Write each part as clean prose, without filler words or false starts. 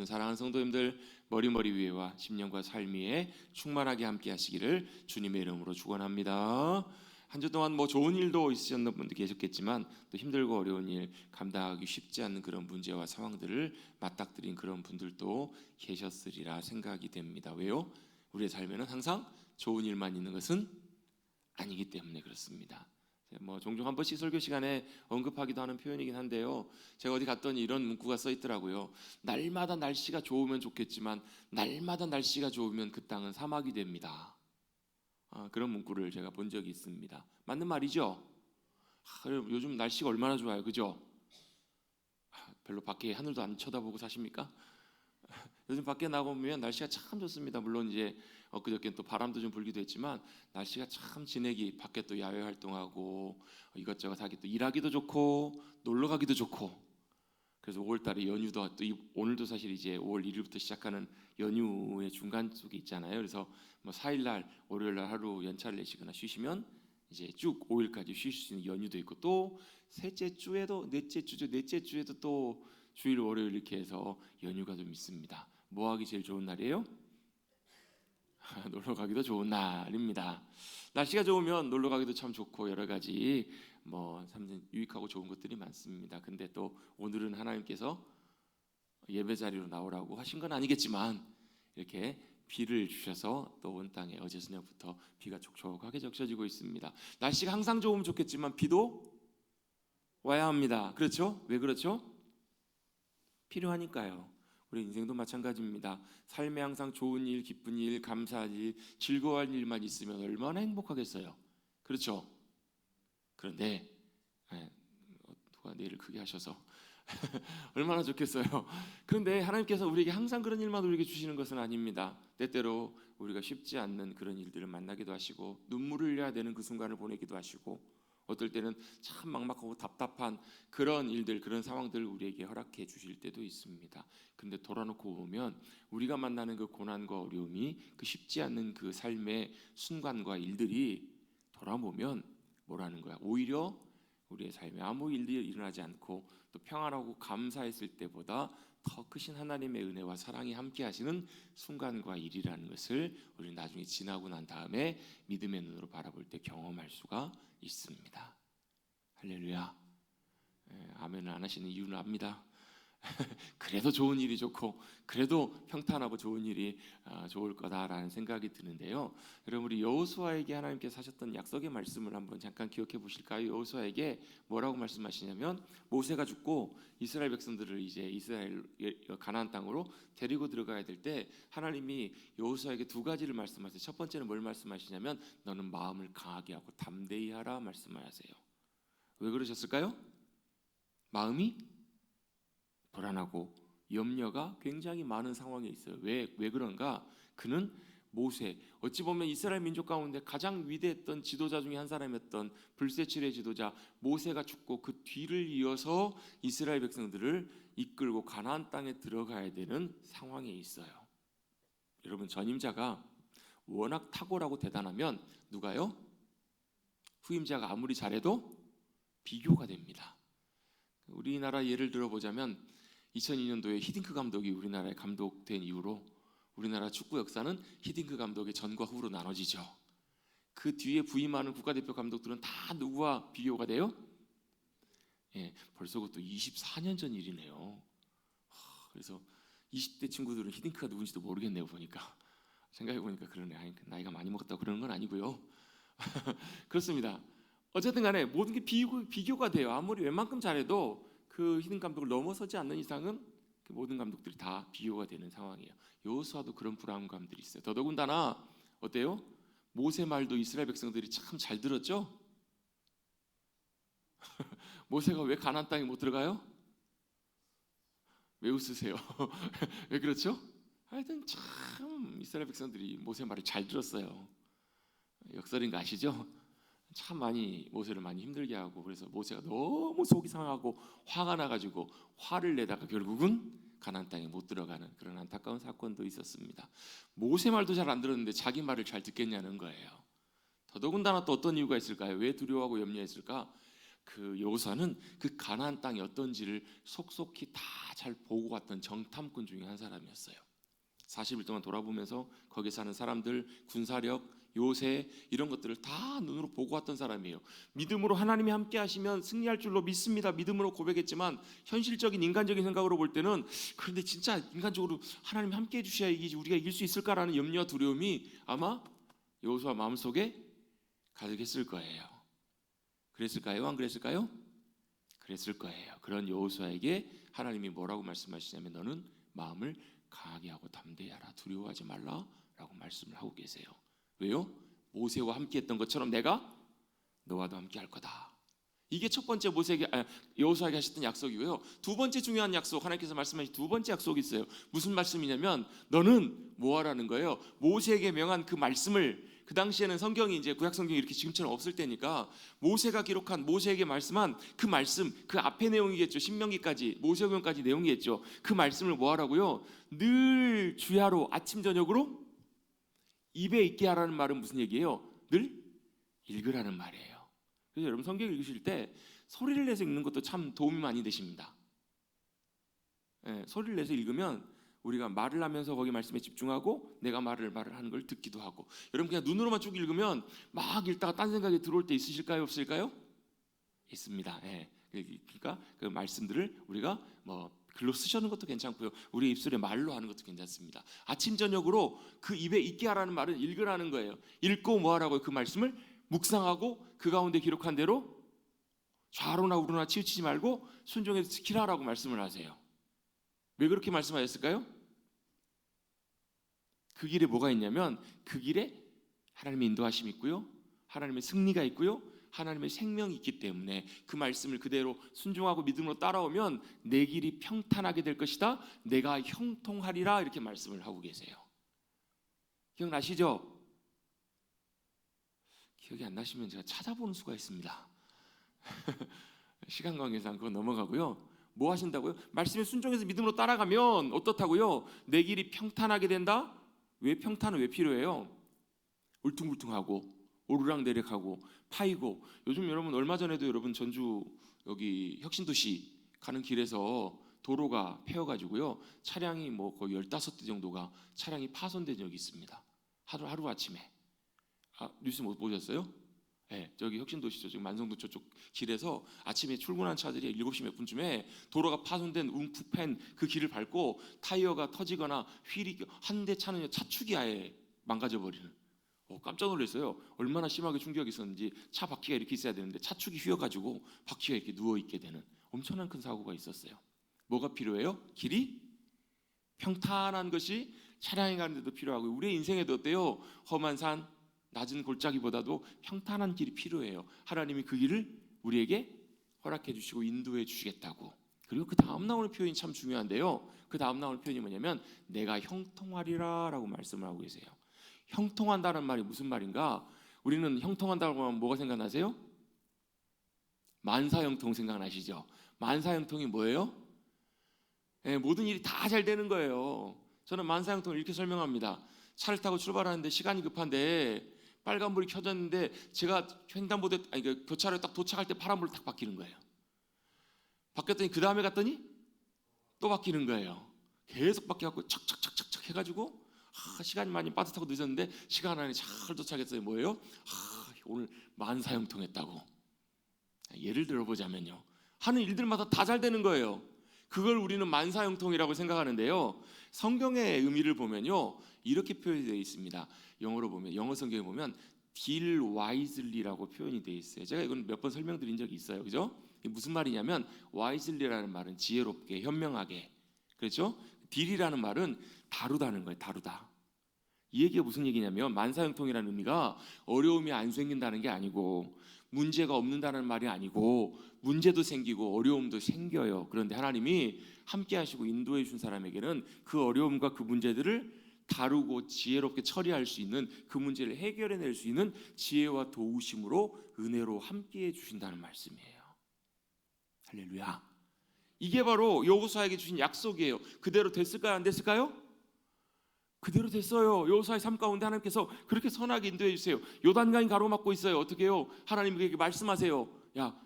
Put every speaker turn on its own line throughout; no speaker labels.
모든 사랑하는 성도님들 머리 위에와 심령과 삶 위에 충만하게 함께 하시기를 주님의 이름으로 축원합니다. 한 주 동안 좋은 일도 있으셨는 분도 계셨겠지만 또 힘들고 어려운 일 감당하기 쉽지 않는 그런 문제와 상황들을 맞닥뜨린 그런 분들도 계셨으리라 생각이 됩니다. 왜요? 우리의 삶에는 항상 좋은 일만 있는 것은 아니기 때문에 그렇습니다. 종종 한 번씩 설교 시간에 언급하기도 하는 표현이긴 한데요, 제가 어디 갔더니 이런 문구가 써 있더라고요. 날마다 날씨가 좋으면 좋겠지만 날마다 날씨가 좋으면 그 땅은 사막이 됩니다. 그런 문구를 제가 본 적이 있습니다. 맞는 말이죠. 요즘 날씨가 얼마나 좋아요, 그죠? 별로 밖에 하늘도 안 쳐다보고 사십니까? 요즘 밖에 나가보면 날씨가 참 좋습니다. 물론 이제 엊그저께 또 바람도 좀 불기도 했지만 날씨가 참 지내기, 밖에 또 야외 활동하고 이것저것 하기, 또 일하기도 좋고 놀러 가기도 좋고. 그래서 5월달에 연휴도 또 오늘도 사실 이제 5월 1일부터 시작하는 연휴의 중간 속에 있잖아요. 그래서 4일날 월요일날 하루 연차를 내시거나 쉬시면 이제 쭉 5일까지 쉬실 수 있는 연휴도 있고, 또 셋째 주에도 넷째 주에도 또 주일 월요일 이렇게 해서 연휴가 좀 있습니다. 뭐 하기 제일 좋은 날이에요? 놀러 가기도 좋은 날입니다. 날씨가 좋으면 놀러 가기도 참 좋고 여러 가지 참 유익하고 좋은 것들이 많습니다. 근데 또 오늘은 하나님께서 예배 자리로 나오라고 하신 건 아니겠지만 이렇게 비를 주셔서 또 온 땅에 어제 저녁부터 비가 촉촉하게 적셔지고 있습니다. 날씨가 항상 좋으면 좋겠지만 비도 와야 합니다. 그렇죠? 왜 그렇죠? 필요하니까요. 우리 인생도 마찬가지입니다. 삶에 항상 좋은 일, 기쁜 일, 감사할 일, 즐거워할 일만 있으면 얼마나 행복하겠어요. 그렇죠? 그런데 누가 내일을 크게 하셔서 얼마나 좋겠어요. 그런데 하나님께서 우리에게 항상 그런 일만 우리에게 주시는 것은 아닙니다. 때때로 우리가 쉽지 않는 그런 일들을 만나기도 하시고 눈물을 흘려야 되는 그 순간을 보내기도 하시고, 어떨 때는 참 막막하고 답답한 그런 일들, 그런 상황들을 우리에게 허락해 주실 때도 있습니다. 근데 돌아놓고 보면 우리가 만나는 그 고난과 어려움이, 그 쉽지 않는 그 삶의 순간과 일들이 돌아보면 뭐라는 거야? 오히려 우리의 삶에 아무 일들이 일어나지 않고 또 평안하고 감사했을 때보다 더 크신 하나님의 은혜와 사랑이 함께 하시는 순간과 일이라는 것을 우리는 나중에 지나고 난 다음에 믿음의 눈으로 바라볼 때 경험할 수가 있습니다. 할렐루야. 아멘을 안 하시는 이유는 압니다. 그래도 좋은 일이 좋고 그래도 평탄하고 좋은 일이 좋을 거다라는 생각이 드는데요. 여러분, 우리 여호수아에게 하나님께서 하셨던 약속의 말씀을 한번 잠깐 기억해 보실까요? 여호수아에게 뭐라고 말씀하시냐면, 모세가 죽고 이스라엘 백성들을 이제 이스라엘 가나안 땅으로 데리고 들어가야 될 때 하나님이 여호수아에게 두 가지를 말씀하세요. 첫 번째는 뭘 말씀하시냐면, 너는 마음을 강하게 하고 담대히 하라 말씀하세요. 왜 그러셨을까요? 마음이 불안하고 염려가 굉장히 많은 상황에 있어요. 왜 그런가? 그는 모세, 어찌 보면 이스라엘 민족 가운데 가장 위대했던 지도자 중에 한 사람이었던 불세출의 지도자 모세가 죽고 그 뒤를 이어서 이스라엘 백성들을 이끌고 가나안 땅에 들어가야 되는 상황에 있어요. 여러분, 전임자가 워낙 탁월하고 대단하면 누가요? 후임자가 아무리 잘해도 비교가 됩니다. 우리나라 예를 들어보자면 2002년도에 히딩크 감독이 우리나라에 감독된 이후로 우리나라 축구 역사는 히딩크 감독의 전과 후로 나눠지죠. 그 뒤에 부임하는 국가대표 감독들은 다 누구와 비교가 돼요? 벌써 그것도 24년 전 일이네요. 그래서 20대 친구들은 히딩크가 누군지도 모르겠네요. 생각해보니까 그러네. 나이가 많이 먹었다고 그러는 건 아니고요. 그렇습니다. 어쨌든 간에 모든 게 비교가 돼요. 아무리 웬만큼 잘해도 그 히딩크 감독을 넘어서지 않는 이상은 그 모든 감독들이 다 비교가 되는 상황이에요. 여호수아도 그런 불안감들이 있어요. 더더군다나 어때요? 모세 말도 이스라엘 백성들이 참 잘 들었죠? 모세가 왜 가나안 땅에 못 들어가요? 왜 웃으세요? 왜 그렇죠? 하여튼 참 이스라엘 백성들이 모세 말을 잘 들었어요. 역설인 거 아시죠? 참 많이 모세를 많이 힘들게 하고, 그래서 모세가 너무 속이 상하고 화가 나가지고 화를 내다가 결국은 가나안 땅에 못 들어가는 그런 안타까운 사건도 있었습니다. 모세 말도 잘 안 들었는데 자기 말을 잘 듣겠냐는 거예요. 더더군다나 또 어떤 이유가 있을까요? 왜 두려워하고 염려했을까? 그 여호수아는 그 가나안 땅이 어떤지를 속속히 다 잘 보고 갔던 정탐꾼 중에 한 사람이었어요. 40일 동안 돌아보면서 거기 사는 사람들, 군사력, 요새 이런 것들을 다 눈으로 보고 왔던 사람이에요. 믿음으로 하나님이 함께 하시면 승리할 줄로 믿습니다. 믿음으로 고백했지만 현실적인 인간적인 생각으로 볼 때는 그런데 진짜 인간적으로 하나님이 함께 해주셔야 이기지 우리가 이길 수 있을까라는 염려와 두려움이 아마 여호수아 마음속에 가득했을 거예요. 그랬을까요? 안 그랬을까요? 그랬을 거예요. 그런 여호수아에게 하나님이 뭐라고 말씀하시냐면 너는 마음을 강하게 하고 담대히 하라. 두려워하지 말라라고 말씀을 하고 계세요. 왜요? 모세와 함께했던 것처럼 내가 너와도 함께할 거다. 이게 첫 번째 여호수아에게 하셨던 약속이고요. 두 번째 중요한 약속, 하나님께서 말씀하신 두 번째 약속이 있어요. 무슨 말씀이냐면 너는 뭐 하라는 거예요? 모세에게 명한 그 말씀을, 그 당시에는 성경이 이제 구약 성경이 이렇게 지금처럼 없을 때니까 모세가 기록한, 모세에게 말씀한 그 말씀, 그 앞에 내용이겠죠. 신명기까지, 모세오경까지 내용이겠죠. 그 말씀을 뭐 하라고요? 늘 주야로 아침 저녁으로 입에 있게 하라는 말은 무슨 얘기예요? 늘 읽으라는 말이에요. 그래서 여러분 성경 읽으실 때 소리를 내서 읽는 것도 참 도움이 많이 되십니다. 소리를 내서 읽으면 우리가 말을 하면서 거기 말씀에 집중하고 내가 말을 하는 걸 듣기도 하고. 여러분 그냥 눈으로만 쭉 읽으면 막 읽다가 딴 생각이 들어올 때 있으실까요? 없을까요? 있습니다. 그러니까 그 말씀들을 우리가 뭐 글로 쓰시는 것도 괜찮고요. 우리 입술에 말로 하는 것도 괜찮습니다. 아침 저녁으로 그 입에 있게 하라는 말은 읽으라는 거예요. 읽고 뭐 하라고요? 그 말씀을 묵상하고 그 가운데 기록한 대로 좌로나 우로나 치우치지 말고 순종해서 지키라라고 말씀을 하세요. 왜 그렇게 말씀하셨을까요? 그 길에 뭐가 있냐면 그 길에 하나님의 인도하심이 있고요, 하나님의 승리가 있고요, 하나님의 생명이 있기 때문에 그 말씀을 그대로 순종하고 믿음으로 따라오면 내 길이 평탄하게 될 것이다, 내가 형통하리라, 이렇게 말씀을 하고 계세요. 기억나시죠? 기억이 안 나시면 제가 찾아보는 수가 있습니다. 시간 관계상 그거 넘어가고요. 뭐 하신다고요? 말씀에 순종해서 믿음으로 따라가면 어떻다고요? 내 길이 평탄하게 된다? 왜 평탄은 왜 필요해요? 울퉁불퉁하고 오르락내리락하고 파이고. 요즘 여러분 얼마 전에도 여러분 전주 여기 혁신도시 가는 길에서 도로가 패여가지고요, 차량이 뭐 거의 15대 정도가 차량이 파손된 적이 있습니다. 하루 아침에. 뉴스 못 보셨어요? 네, 저기 혁신도시죠. 지금 만성도 저쪽 길에서 아침에 출근한 차들이 7시 몇 분쯤에 도로가 파손된 웅푸팬 그 길을 밟고 타이어가 터지거나 휠이 한 대 차는 차축이 아예 망가져버리는. 깜짝 놀랐어요. 얼마나 심하게 충격이 있었는지. 차 바퀴가 이렇게 있어야 되는데 차축이 휘어가지고 바퀴가 이렇게 누워있게 되는 엄청난 큰 사고가 있었어요. 뭐가 필요해요? 길이 평탄한 것이 차량이 가는 데도 필요하고 우리의 인생에도 어때요? 험한 산, 낮은 골짜기보다도 평탄한 길이 필요해요. 하나님이 그 길을 우리에게 허락해 주시고 인도해 주시겠다고. 그리고 그 다음 나오는 표현이 참 중요한데요, 그 다음 나오는 표현이 뭐냐면 내가 형통하리라 라고 말씀을 하고 계세요. 형통한다는 말이 무슨 말인가? 우리는 형통한다고 하면 뭐가 생각나세요? 만사형통 생각나시죠? 만사형통이 뭐예요? 모든 일이 다 잘 되는 거예요. 저는 만사형통을 이렇게 설명합니다. 차를 타고 출발하는데 시간이 급한데 빨간불이 켜졌는데 제가 횡단보도에 교차로에 딱 도착할 때 파란불로 딱 바뀌는 거예요. 바뀌었더니 그 다음에 갔더니 또 바뀌는 거예요. 계속 바뀌어갖고 척척척척척 해가지고 시간이 많이 빠듯하고 늦었는데 시간 안에 잘 도착했어요. 뭐예요? 오늘 만사형통했다고. 예를 들어보자면요, 하는 일들마다 다 잘 되는 거예요. 그걸 우리는 만사형통이라고 생각하는데요, 성경의 의미를 보면요 이렇게 표현이 되어 있습니다. 영어로 보면, 영어 성경에 보면 deal wisely라고 표현이 되어 있어요. 제가 이건 몇 번 설명드린 적이 있어요. 그죠? 이게 무슨 말이냐면 wisely라는 말은 지혜롭게, 현명하게. 그렇죠? deal이라는 말은 다루다는 거예요. 다루다. 이 얘기가 무슨 얘기냐면 만사형통이라는 의미가 어려움이 안 생긴다는 게 아니고 문제가 없는다는 말이 아니고 문제도 생기고 어려움도 생겨요. 그런데 하나님이 함께 하시고 인도해 준 사람에게는 그 어려움과 그 문제들을 다루고 지혜롭게 처리할 수 있는, 그 문제를 해결해낼 수 있는 지혜와 도우심으로 은혜로 함께해 주신다는 말씀이에요. 할렐루야. 이게 바로 여호수아에게 주신 약속이에요. 그대로 됐을까요? 안 됐을까요? 그대로 됐어요. 여호수아의 삶 가운데 하나님께서 그렇게 선하게 인도해 주세요. 요단강이 가로막고 있어요. 어떻게 해요? 하나님에게 말씀하세요. 야,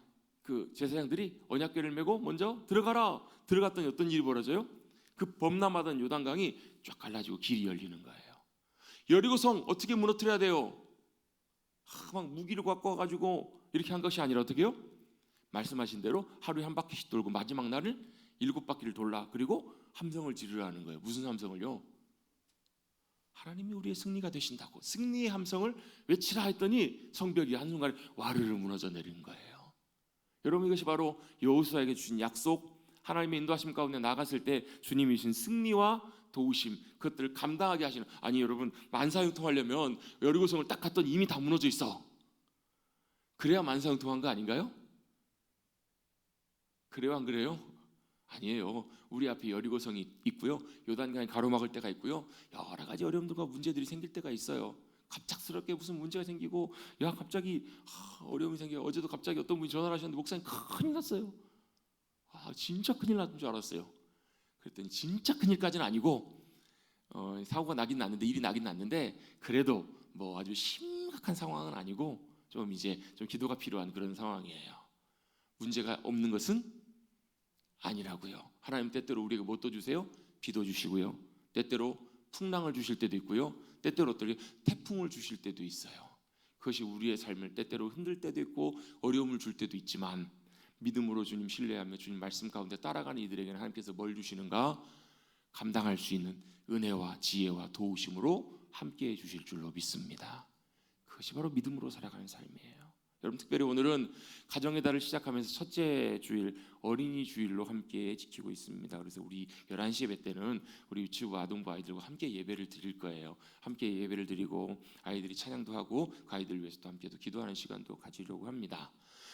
그 제사장들이 언약궤를 메고 먼저 들어가라. 들어갔더니 어떤 일이 벌어져요? 그 범람하던 요단강이 쫙 갈라지고 길이 열리는 거예요. 여리고성 어떻게 무너뜨려야 돼요? 막 무기를 갖고 와가지고 이렇게 한 것이 아니라 어떻게 해요? 말씀하신 대로 하루에 한 바퀴씩 돌고 마지막 날을 7바퀴를 돌라. 그리고 함성을 지르라는 거예요. 무슨 함성을요? 하나님이 우리의 승리가 되신다고 승리의 함성을 외치라 했더니 성벽이 한순간에 와르르 무너져 내리는 거예요. 여러분, 이것이 바로 여호수아에게 주신 약속, 하나님의 인도하심 가운데 나갔을 때 주님이 주신 승리와 도우심, 그것들을 감당하게 하시는. 아니 여러분, 만사형통하려면 여리고성을 딱 갔더니 이미 다 무너져 있어. 그래야 만사형통한 거 아닌가요? 그래요, 안 그래요? 아니에요. 우리 앞에 여리고성이 있고요, 요단강이 가로막을 때가 있고요, 여러 가지 어려움들과 문제들이 생길 때가 있어요. 갑작스럽게 무슨 문제가 생기고, 야 갑자기 어려움이 생겨. 어제도 갑자기 어떤 분이 전화를 하셨는데, 목사님 큰일 났어요. 진짜 큰일 났는 줄 알았어요. 그랬더니 진짜 큰일까지는 아니고 사고가 나긴 났는데, 일이 나긴 났는데, 그래도 뭐 아주 심각한 상황은 아니고 좀 이제 좀 기도가 필요한 그런 상황이에요. 문제가 없는 것은 아니라고요. 하나님 때때로 우리에게 뭣도 주세요? 비도 주시고요, 때때로 풍랑을 주실 때도 있고요, 때때로 어떻게 태풍을 주실 때도 있어요. 그것이 우리의 삶을 때때로 흔들 때도 있고 어려움을 줄 때도 있지만, 믿음으로 주님 신뢰하며 주님 말씀 가운데 따라가는 이들에게는 하나님께서 뭘 주시는가? 감당할 수 있는 은혜와 지혜와 도우심으로 함께해 주실 줄로 믿습니다. 그것이 바로 믿음으로 살아가는 삶이에요. 여러분, 특별히 오늘은 가정의 달을 시작하면서 첫째 주일 어린이 주일로 함께 지키고 있습니다. 그래서 우리 11시 예배 때는 우리 유치부 아동부 아이들과 함께 예배를 드릴 거예요. 함께 예배를 드리고 아이들이 찬양도 하고 그 아이들 위해서도 함께 또 기도하는 시간도 가지려고 합니다.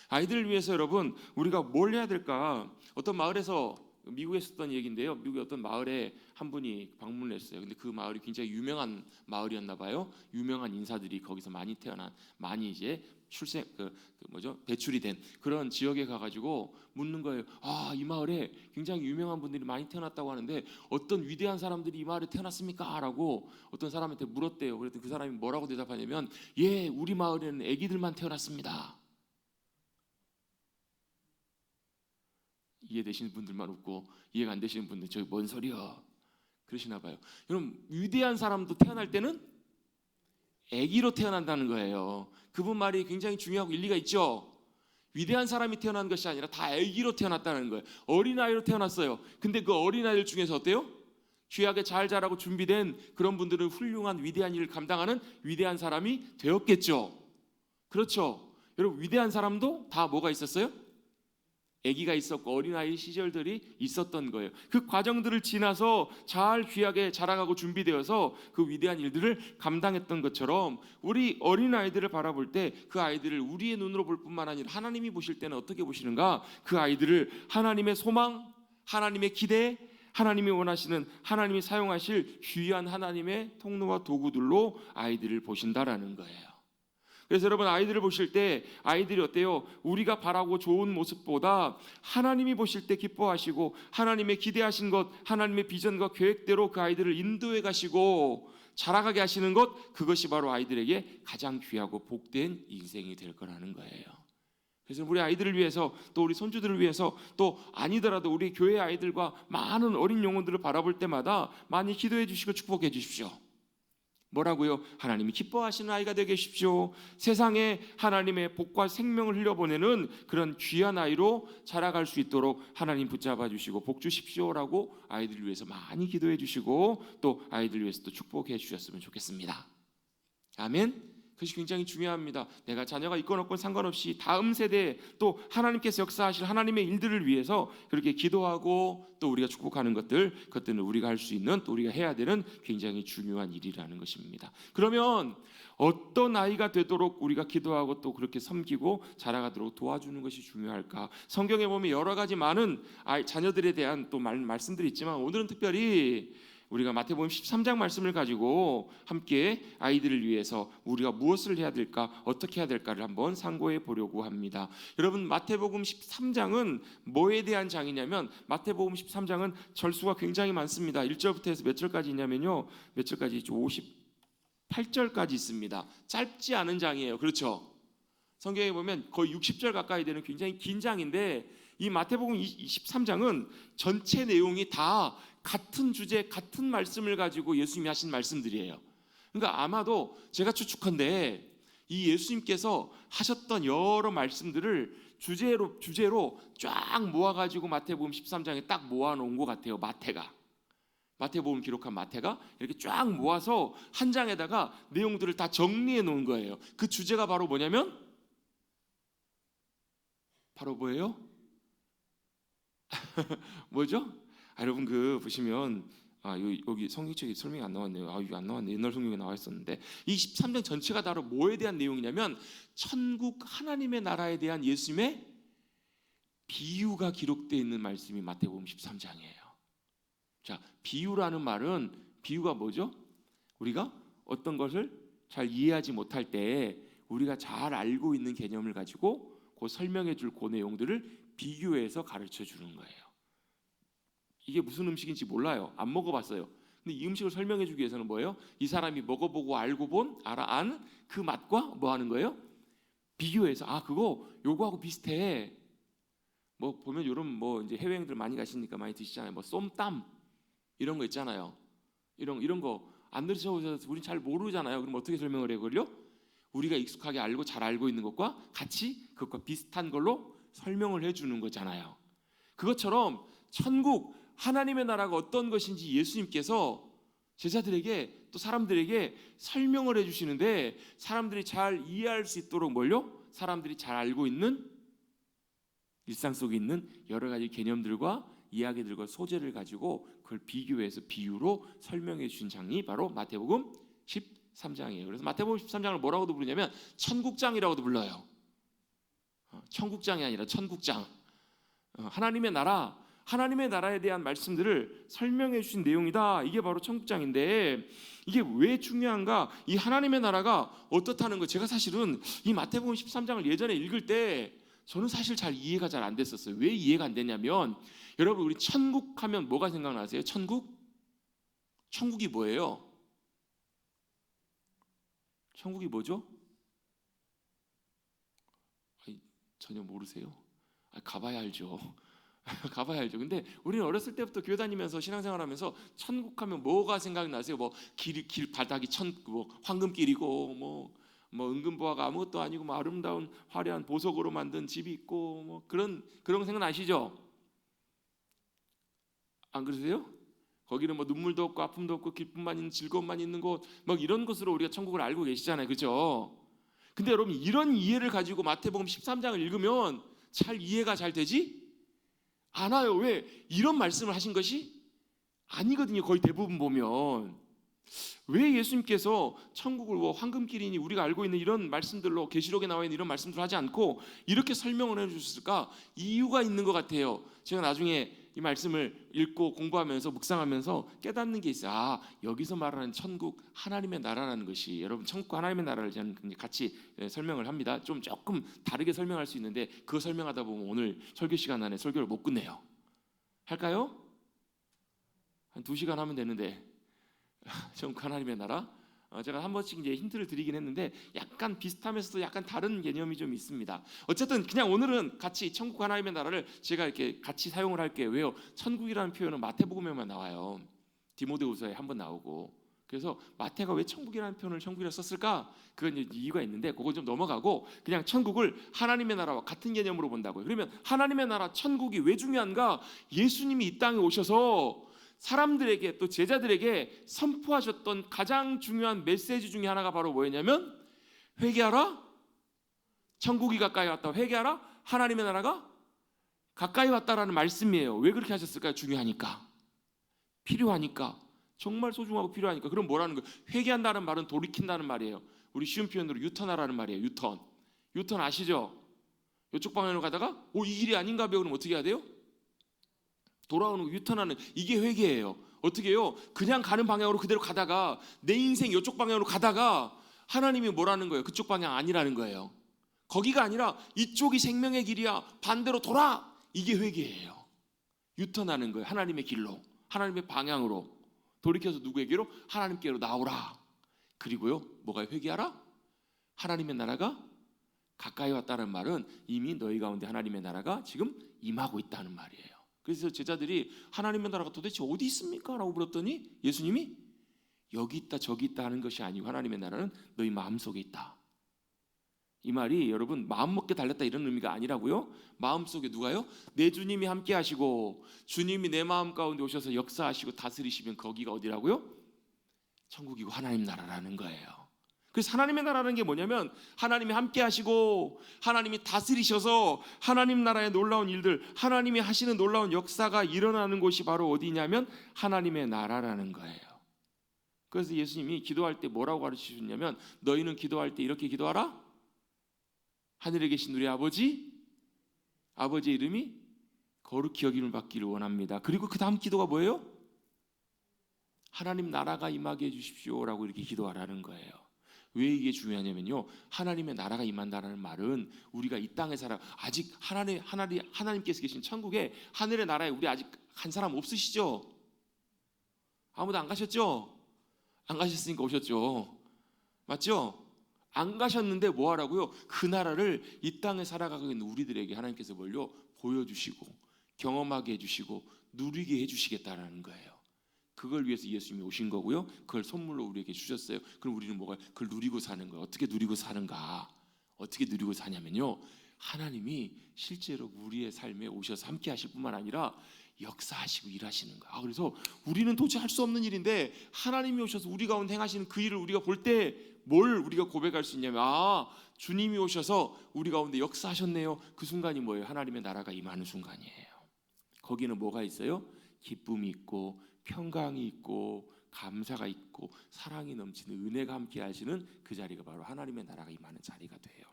아이들을 위해서 여러분, 우리가 뭘 해야 될까? 어떤 마을에서, 미국에 있었던 얘기인데요, 미국의 어떤 마을에 한 분이 방문을 했어요. 근데 그 마을이 굉장히 유명한 마을이었나 봐요. 유명한 인사들이 거기서 많이 태어난, 많이 이제 출생 배출이 된 그런 지역에 가가지고 묻는 거예요. 이 마을에 굉장히 유명한 분들이 많이 태어났다고 하는데 어떤 위대한 사람들이 이 마을에 태어났습니까? 라고 어떤 사람한테 물었대요. 그랬더니 그 사람이 뭐라고 대답하냐면, 예, 우리 마을에는 아기들만 태어났습니다. 이해되시는 분들만 웃고, 이해가 안 되시는 분들 저기 뭔 소리야 그러시나 봐요. 여러분, 위대한 사람도 태어날 때는 아기로 태어난다는 거예요. 그분 말이 굉장히 중요하고 일리가 있죠. 위대한 사람이 태어난 것이 아니라 다 아기로 태어났다는 거예요. 어린아이로 태어났어요. 근데 그 어린아이들 중에서 어때요? 귀하게 잘 자라고 준비된 그런 분들은 훌륭한 위대한 일을 감당하는 위대한 사람이 되었겠죠. 그렇죠. 여러분, 위대한 사람도 다 뭐가 있었어요? 아기가 있었고 어린아이 시절들이 있었던 거예요. 그 과정들을 지나서 잘 귀하게 자라가고 준비되어서 그 위대한 일들을 감당했던 것처럼, 우리 어린아이들을 바라볼 때 그 아이들을 우리의 눈으로 볼 뿐만 아니라 하나님이 보실 때는 어떻게 보시는가? 그 아이들을 하나님의 소망, 하나님의 기대, 하나님이 원하시는, 하나님이 사용하실 귀한 하나님의 통로와 도구들로 아이들을 보신다라는 거예요. 그래서 여러분, 아이들을 보실 때 아이들이 어때요? 우리가 바라고 좋은 모습보다 하나님이 보실 때 기뻐하시고 하나님의 기대하신 것, 하나님의 비전과 계획대로 그 아이들을 인도해 가시고 자라가게 하시는 것, 그것이 바로 아이들에게 가장 귀하고 복된 인생이 될 거라는 거예요. 그래서 우리 아이들을 위해서, 또 우리 손주들을 위해서, 또 아니더라도 우리 교회 아이들과 많은 어린 영혼들을 바라볼 때마다 많이 기도해 주시고 축복해 주십시오. 뭐라고요? 하나님이 기뻐하시는 아이가 되게 하십시오. 세상에 하나님의 복과 생명을 흘려보내는 그런 귀한 아이로 자라갈 수 있도록 하나님 붙잡아 주시고 복 주십시오라고 아이들을 위해서 많이 기도해 주시고, 또 아이들을 위해서 또 축복해 주셨으면 좋겠습니다. 아멘. 그것이 굉장히 중요합니다. 내가 자녀가 있건 없건 상관없이 다음 세대에 또 하나님께서 역사하실 하나님의 일들을 위해서 그렇게 기도하고 또 우리가 축복하는 그것들은 우리가 할 수 있는, 또 우리가 해야 되는 굉장히 중요한 일이라는 것입니다. 그러면 어떤 아이가 되도록 우리가 기도하고 또 그렇게 섬기고 자라가도록 도와주는 것이 중요할까? 성경에 보면 여러 가지 많은 자녀들에 대한 또 말씀들이 있지만, 오늘은 특별히 우리가 마태복음 13장 말씀을 가지고 함께 아이들을 위해서 우리가 무엇을 해야 될까, 어떻게 해야 될까를 한번 상고해 보려고 합니다. 여러분, 마태복음 13장은 뭐에 대한 장이냐면, 마태복음 13장은 절수가 굉장히 많습니다. 1절부터 해서 몇 절까지 있냐면요, 몇 절까지 있죠? 58절까지 있습니다. 짧지 않은 장이에요. 그렇죠? 성경에 보면 거의 60절 가까이 되는 굉장히 긴 장인데, 이 마태복음 23장은 전체 내용이 다 같은 주제, 같은 말씀을 가지고 예수님이 하신 말씀들이에요. 그러니까 아마도 제가 추측컨대 이 예수님께서 하셨던 여러 말씀들을 주제로 쫙 모아가지고 마태복음 13장에 딱 모아놓은 것 같아요. 마태복음 기록한 마태가 이렇게 쫙 모아서 한 장에다가 내용들을 다 정리해 놓은 거예요. 그 주제가 바로 뭐냐면, 바로 뭐예요? 뭐죠? 여러분 보시면 여기 성경책에 설명이 안 나왔네요. 이게 안 나왔네. 옛날 성경에 나와 있었는데, 이 13장 전체가 바로 뭐에 대한 내용이냐면 천국 하나님의 나라에 대한 예수님의 비유가 기록되어 있는 말씀이 마태복음 13장이에요. 자, 비유라는 말은, 비유가 뭐죠? 우리가 어떤 것을 잘 이해하지 못할 때 우리가 잘 알고 있는 개념을 가지고 그 설명해 줄 그 내용들을 비교해서 가르쳐 주는 거예요. 이게 무슨 음식인지 몰라요. 안 먹어봤어요. 근데 이 음식을 설명해 주기 위해서는 뭐예요? 이 사람이 먹어보고 알고 안 그 맛과 뭐 하는 거예요? 비교해서, 그거 요거하고 비슷해. 뭐 보면 요런 이제 해외여행들 많이 가시니까 많이 드시잖아요. 뭐 쏨땀 이런 거 있잖아요. 이런 거 안 드셔보셔서 우린 잘 모르잖아요. 그럼 어떻게 설명을 해요? 그걸요? 우리가 익숙하게 알고 잘 알고 있는 것과 같이 그것과 비슷한 걸로 설명을 해주는 거잖아요. 그것처럼 천국 하나님의 나라가 어떤 것인지 예수님께서 제자들에게 또 사람들에게 설명을 해주시는데, 사람들이 잘 이해할 수 있도록 사람들이 잘 알고 있는 일상 속에 있는 여러 가지 개념들과 이야기들과 소재를 가지고 그걸 비교해서 비유로 설명해 주신 장이 바로 마태복음 13장이에요. 그래서 마태복음 13장을 뭐라고도 부르냐면 천국장이라고도 불러요. 천국장이 아니라 천국장. 하나님의 나라에 대한 말씀들을 설명해 주신 내용이다. 이게 바로 천국장인데, 이게 왜 중요한가? 이 하나님의 나라가 어떻다는 거, 제가 사실은 이 마태복음 13장을 예전에 읽을 때 저는 사실 잘 이해가 잘 안 됐었어요. 왜 이해가 안 되냐면, 여러분 우리 천국 하면 뭐가 생각나세요? 천국이 뭐예요? 천국이 뭐죠? 전혀 모르세요? 가봐야 알죠. 가봐야 알죠. 근데 우리는 어렸을 때부터 교회 다니면서 신앙생활하면서 천국 하면 뭐가 생각나세요? 길 바닥이 황금길이고 은근보화가 아무것도 아니고 아름다운 화려한 보석으로 만든 집이 있고 그런 생각 나시죠? 안 그러세요? 거기는 눈물도 없고 아픔도 없고 기쁨만 있는, 즐거움만 있는 곳, 이런 것으로 우리가 천국을 알고 계시잖아요. 그죠? 근데 여러분, 이런 이해를 가지고 마태복음 13장을 읽으면 잘 이해가 잘 되지 않아요. 왜? 이런 말씀을 하신 것이 아니거든요. 거의 대부분 보면. 왜 예수님께서 천국을 황금길이니 우리가 알고 있는 이런 말씀들로, 계시록에 나와 있는 이런 말씀들을 하지 않고 이렇게 설명을 해주셨을까? 이유가 있는 것 같아요. 제가 나중에 이 말씀을 읽고 공부하면서 묵상하면서 깨닫는 게 있어요. 여기서 말하는 천국 하나님의 나라라는 것이, 여러분 천국과 하나님의 나라를 저는 같이 설명을 합니다. 조금 다르게 설명할 수 있는데, 그거 설명하다 보면 오늘 설교 시간 안에 설교를 못 끝내요. 할까요? 한 2시간 하면 되는데. 천국 하나님의 나라, 제가 한 번씩 이제 힌트를 드리긴 했는데 약간 비슷하면서도 약간 다른 개념이 좀 있습니다. 어쨌든 그냥 오늘은 같이 천국 하나님의 나라를 제가 이렇게 같이 사용을 할게요. 왜요? 천국이라는 표현은 마태복음에만 나와요. 디모데후서에 한번 나오고. 그래서 마태가 왜 천국이라는 표현을 천국이라 썼을까? 그건 이유가 있는데 그거 좀 넘어가고, 그냥 천국을 하나님의 나라와 같은 개념으로 본다고요. 그러면 하나님의 나라, 천국이 왜 중요한가? 예수님이 이 땅에 오셔서 사람들에게, 또 제자들에게 선포하셨던 가장 중요한 메시지 중에 하나가 바로 뭐였냐면, 회개하라, 천국이 가까이 왔다. 회개하라, 하나님의 나라가 가까이 왔다라는 말씀이에요. 왜 그렇게 하셨을까요? 중요하니까, 필요하니까, 정말 소중하고 필요하니까. 그럼 뭐라는 거예요? 회개한다는 말은 돌이킨다는 말이에요. 우리 쉬운 표현으로 유턴하라는 말이에요. 유턴 아시죠? 이쪽 방향으로 가다가 이 길이 아닌가 배우면 어떻게 해야 돼요? 돌아오는 거, 유턴하는, 이게 회개예요. 어떻게 해요? 그냥 가는 방향으로 그대로 가다가 내 인생 이쪽 방향으로 가다가 하나님이 뭐라는 거예요? 그쪽 방향 아니라는 거예요. 거기가 아니라 이쪽이 생명의 길이야, 반대로 돌아. 이게 회개예요. 유턴하는 거예요. 하나님의 길로, 하나님의 방향으로 돌이켜서 누구에게로? 하나님께로 나오라. 그리고요, 뭐가 회개하라? 하나님의 나라가 가까이 왔다는 말은 이미 너희 가운데 하나님의 나라가 지금 임하고 있다는 말이에요. 그래서 제자들이 하나님의 나라가 도대체 어디 있습니까? 라고 물었더니 예수님이 여기 있다 저기 있다 하는 것이 아니고 하나님의 나라는 너희 마음속에 있다. 이 말이 여러분 마음 먹게 달렸다 이런 의미가 아니라고요. 마음속에 누가요? 내 주님이 함께 하시고 주님이 내 마음 가운데 오셔서 역사하시고 다스리시면 거기가 어디라고요? 천국이고 하나님 나라라는 거예요. 그래서 하나님의 나라는 게 뭐냐면 하나님이 함께 하시고 하나님이 다스리셔서 하나님 나라의 놀라운 일들, 하나님이 하시는 놀라운 역사가 일어나는 곳이 바로 어디냐면 하나님의 나라라는 거예요. 그래서 예수님이 기도할 때 뭐라고 가르치셨냐면 너희는 기도할 때 이렇게 기도하라. 하늘에 계신 우리 아버지, 아버지의 이름이 거룩히 여김을 받기를 원합니다. 그리고 그 다음 기도가 뭐예요? 하나님 나라가 임하게 해주십시오라고 이렇게 기도하라는 거예요. 왜 이게 중요하냐면요, 하나님의 나라가 임한다는 말은 우리가 이 땅에 살아 아직 하나님께서 계신 천국에 하늘의 나라에 우리 아직 간 사람 없으시죠? 아무도 안 가셨죠? 안 가셨으니까 오셨죠. 맞죠? 안 가셨는데 뭐 하라고요? 그 나라를 이 땅에 살아가고 있는 우리들에게 하나님께서 뭘요? 보여주시고 경험하게 해주시고 누리게 해주시겠다라는 거예요. 그걸 위해서 예수님이 오신 거고요. 그걸 선물로 우리에게 주셨어요. 그럼 우리는 뭐가 그걸 누리고 사는 거예요. 어떻게 누리고 사는가? 어떻게 누리고 사냐면요, 하나님이 실제로 우리의 삶에 오셔서 함께 하실 뿐만 아니라 역사하시고 일하시는 거예요. 그래서 우리는 도저히 할 수 없는 일인데 하나님이 오셔서 우리 가운데 행하시는 그 일을 우리가 볼 때 뭘 우리가 고백할 수 있냐면 주님이 오셔서 우리 가운데 역사하셨네요. 그 순간이 뭐예요? 하나님의 나라가 임하는 순간이에요. 거기는 뭐가 있어요? 기쁨이 있고 평강이 있고 감사가 있고 사랑이 넘치는 은혜가 함께 하시는 그 자리가 바로 하나님의 나라가 임하는 자리가 돼요.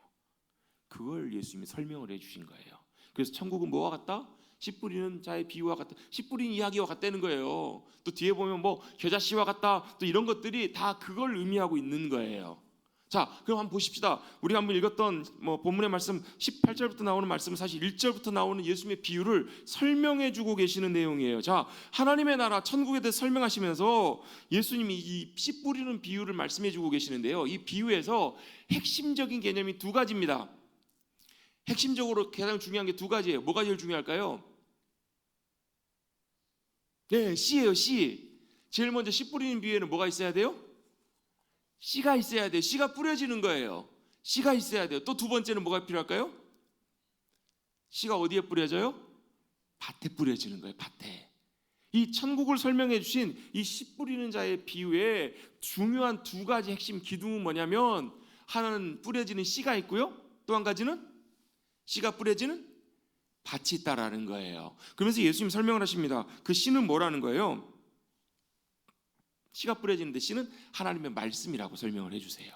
그걸 예수님이 설명을 해주신 거예요. 그래서 천국은 뭐와 같다? 씨 뿌리는 자의 비유와 같다. 씨 뿌리는 이야기와 같다는 거예요. 또 뒤에 보면 뭐 겨자씨와 같다. 또 이런 것들이 다 그걸 의미하고 있는 거예요. 자, 그럼 한번 보십시다. 우리가 한번 읽었던 본문의 말씀 18절부터 나오는 말씀은 사실 1절부터 나오는 예수님의 비유를 설명해 주고 계시는 내용이에요. 자, 하나님의 나라 천국에 대해서 설명하시면서 예수님이 이 씨 뿌리는 비유를 말씀해 주고 계시는데요. 이 비유에서 핵심적인 개념이 두 가지입니다. 핵심적으로 가장 중요한 게 두 가지예요. 뭐가 제일 중요할까요? 네, 씨예요. 씨. 제일 먼저 씨 뿌리는 비유에는 뭐가 있어야 돼요? 씨가 있어야 돼요. 씨가 뿌려지는 거예요. 씨가 있어야 돼요. 또 두 번째는 뭐가 필요할까요? 씨가 어디에 뿌려져요? 밭에 뿌려지는 거예요. 밭에. 이 천국을 설명해 주신 이 씨 뿌리는 자의 비유에 중요한 두 가지 핵심 기둥은 뭐냐면 하나는 뿌려지는 씨가 있고요. 또 한 가지는 씨가 뿌려지는 밭이 있다라는 거예요. 그러면서 예수님이 설명을 하십니다. 그 씨는 뭐라는 거예요? 씨가 뿌려지는데 씨는 하나님의 말씀이라고 설명을 해주세요.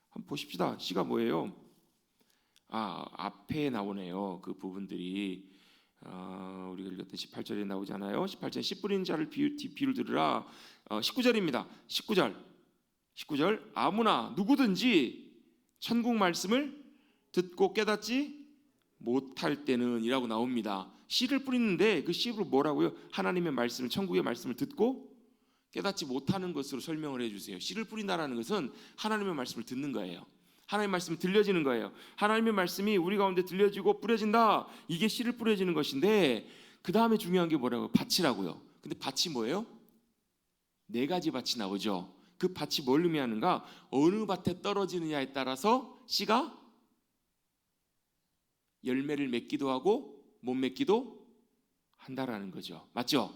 한번 보십시다. 씨가 뭐예요? 앞에 나오네요. 그 부분들이 우리가 읽었던 18절에 나오잖아요. 18절 씨 뿌리는 자를 비유를 들으라. 19절입니다. 19절 아무나 누구든지 천국 말씀을 듣고 깨닫지 못할 때는 이라고 나옵니다. 씨를 뿌리는데 그 씨로 뭐라고요? 하나님의 말씀을, 천국의 말씀을 듣고 깨닫지 못하는 것으로 설명을 해주세요. 씨를 뿌린다라는 것은 하나님의 말씀을 듣는 거예요. 하나님의 말씀이 들려지는 거예요. 하나님의 말씀이 우리 가운데 들려지고 뿌려진다. 이게 씨를 뿌려지는 것인데 그 다음에 중요한 게 뭐라고요? 밭이라고요. 근데 밭이 뭐예요? 네 가지 밭이 나오죠. 그 밭이 뭘 의미하는가? 어느 밭에 떨어지느냐에 따라서 씨가 열매를 맺기도 하고 못 맺기도 한다라는 거죠. 맞죠?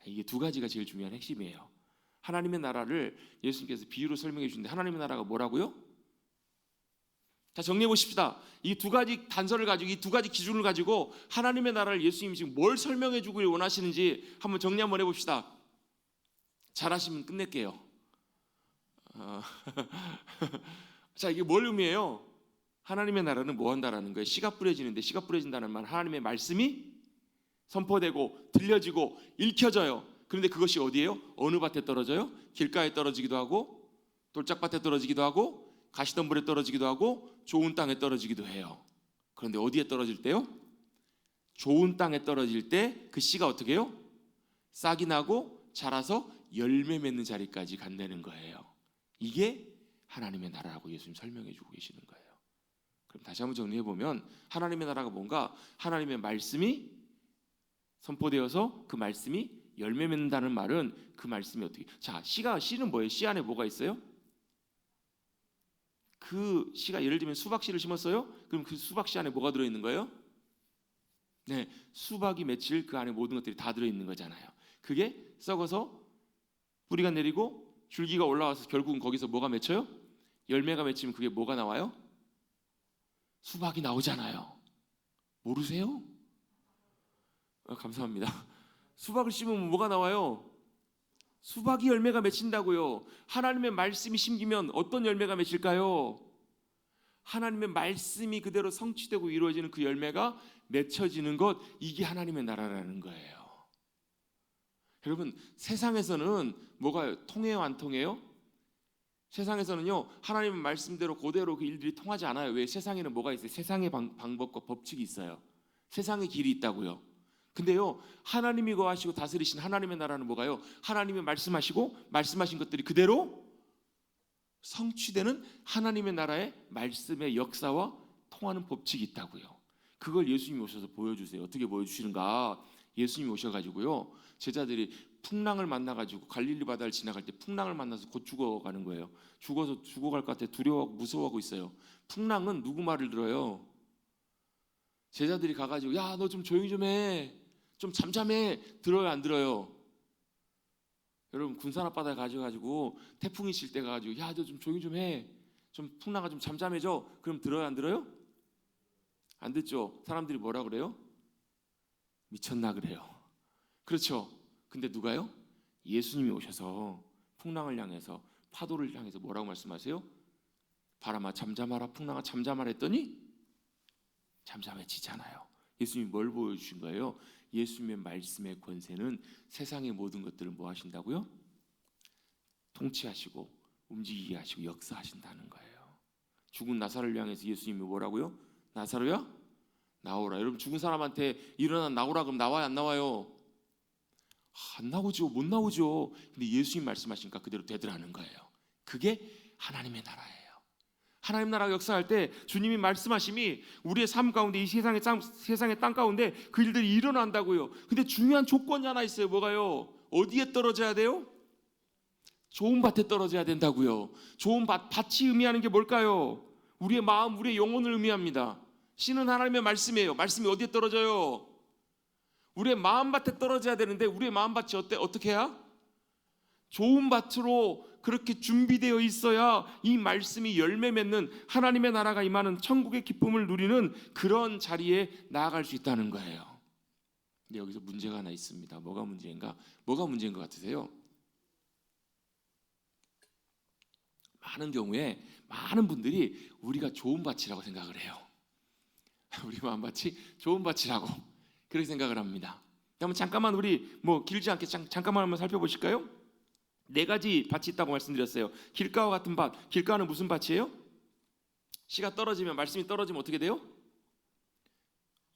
이게 두 가지가 제일 중요한 핵심이에요. 하나님의 나라를 예수님께서 비유로 설명해 주는데 하나님의 나라가 뭐라고요? 자, 정리해 보십시다. 이 두 가지 단서를 가지고 이 두 가지 기준을 가지고 하나님의 나라를 예수님이 지금 뭘 설명해 주길 원하시는지 한번 정리 한번 해봅시다. 잘하시면 끝낼게요. 자, 이게 뭘 의미해요? 하나님의 나라는 뭐 한다라는 거예요? 씨가 뿌려지는데 씨가 뿌려진다는 말 하나님의 말씀이 선포되고 들려지고 읽혀져요. 그런데 그것이 어디예요? 어느 밭에 떨어져요? 길가에 떨어지기도 하고 돌짝밭에 떨어지기도 하고 가시덤불에 떨어지기도 하고 좋은 땅에 떨어지기도 해요. 그런데 어디에 떨어질 때요? 좋은 땅에 떨어질 때 그 씨가 어떻게 해요? 싹이 나고 자라서 열매 맺는 자리까지 간다는 거예요. 이게 하나님의 나라라고 예수님 설명해 주고 계시는 거예요. 그럼 다시 한번 정리해 보면 하나님의 나라가 뭔가 하나님의 말씀이 선포되어서 그 말씀이 열매 맺는다는 말은 그 말씀이 어떻게 씨는 뭐예요? 씨 안에 뭐가 있어요? 그 씨가 예를 들면 수박씨를 심었어요? 그럼 그 수박씨 안에 뭐가 들어있는 거예요? 네, 수박이 맺힐 그 안에 모든 것들이 다 들어있는 거잖아요. 그게 썩어서 뿌리가 내리고 줄기가 올라와서 결국은 거기서 뭐가 맺혀요? 열매가 맺히면 그게 뭐가 나와요? 수박이 나오잖아요. 모르세요? 감사합니다. 수박을 심으면 뭐가 나와요? 수박이 열매가 맺힌다고요. 하나님의 말씀이 심기면 어떤 열매가 맺힐까요? 하나님의 말씀이 그대로 성취되고 이루어지는 그 열매가 맺혀지는 것, 이게 하나님의 나라라는 거예요. 여러분, 세상에서는 뭐가 통해요, 안 통해요? 세상에서는요, 하나님의 말씀대로 그대로 그 일들이 통하지 않아요. 왜? 세상에는 뭐가 있어요? 세상의 방법과 법칙이 있어요. 세상의 길이 있다고요. 근데요, 하나님이 거하시고 다스리신 하나님의 나라는 뭐가요? 하나님이 말씀하시고 말씀하신 것들이 그대로 성취되는 하나님의 나라의 말씀의 역사와 통하는 법칙이 있다고요. 그걸 예수님이 오셔서 보여주세요. 어떻게 보여주시는가? 예수님이 오셔가지고요, 제자들이 풍랑을 만나가지고 갈릴리 바다를 지나갈 때 풍랑을 만나서 곧 죽어가는 거예요. 죽어갈 것 같아 두려워하고 무서워하고 있어요. 풍랑은 누구 말을 들어요? 제자들이 가가지고 야, 너 좀 조용히 좀 해, 좀 잠잠해, 들어요, 안 들어요? 여러분, 군산 앞바다에 가셔가지고 태풍이 칠 때 가가지고 야, 너 좀 조용히 좀 해, 좀 풍랑아 좀 잠잠해져, 그럼 들어요, 안 들어요? 안 듣죠. 사람들이 뭐라 그래요? 미쳤나 그래요. 그렇죠. 근데 누가요? 예수님이 오셔서 풍랑을 향해서, 파도를 향해서 뭐라고 말씀하세요? 바람아 잠잠하라, 풍랑아 잠잠하라 했더니 잠잠해지잖아요. 예수님이 뭘 보여주신 거예요? 예수님의 말씀의 권세는 세상의 모든 것들을 뭐 하신다고요? 통치하시고 움직이게 하시고 역사하신다는 거예요. 죽은 나사로를 향해서 예수님이 뭐라고요? 나사로야, 나오라. 여러분, 죽은 사람한테 일어나 나오라 그럼 나와요, 안 나와요? 안 나오죠. 못 나오죠. 근데 예수님 말씀하시니까 그대로 되더라는 거예요. 그게 하나님의 나라예요. 하나님 나라가 역사할 때 주님이 말씀하심이 우리의 삶 가운데, 이 세상의 땅 가운데 그 일들이 일어난다고요. 근데 중요한 조건이 하나 있어요. 뭐가요? 어디에 떨어져야 돼요? 좋은 밭에 떨어져야 된다고요. 좋은 밭이 의미하는 게 뭘까요? 우리의 마음, 우리의 영혼을 의미합니다. 씨는 하나님의 말씀이에요. 말씀이 어디에 떨어져요? 우리의 마음밭에 떨어져야 되는데 우리의 마음밭이 어떻게 해야? 좋은 밭으로 그렇게 준비되어 있어야 이 말씀이 열매 맺는 하나님의 나라가 임하는 천국의 기쁨을 누리는 그런 자리에 나아갈 수 있다는 거예요. 근데 여기서 문제가 하나 있습니다. 뭐가 문제인가? 뭐가 문제인 것 같으세요? 많은 경우에 많은 분들이 우리가 좋은 밭이라고 생각을 해요. 우리 마음밭이 좋은 밭이라고 그렇게 생각을 합니다. 그러면 잠깐만 우리 길지 않게 잠깐만 한번 살펴보실까요? 4가지 밭이 있다고 말씀드렸어요. 길가와 같은 밭. 길가는 무슨 밭이에요? 씨가 떨어지면, 말씀이 떨어지면 어떻게 돼요?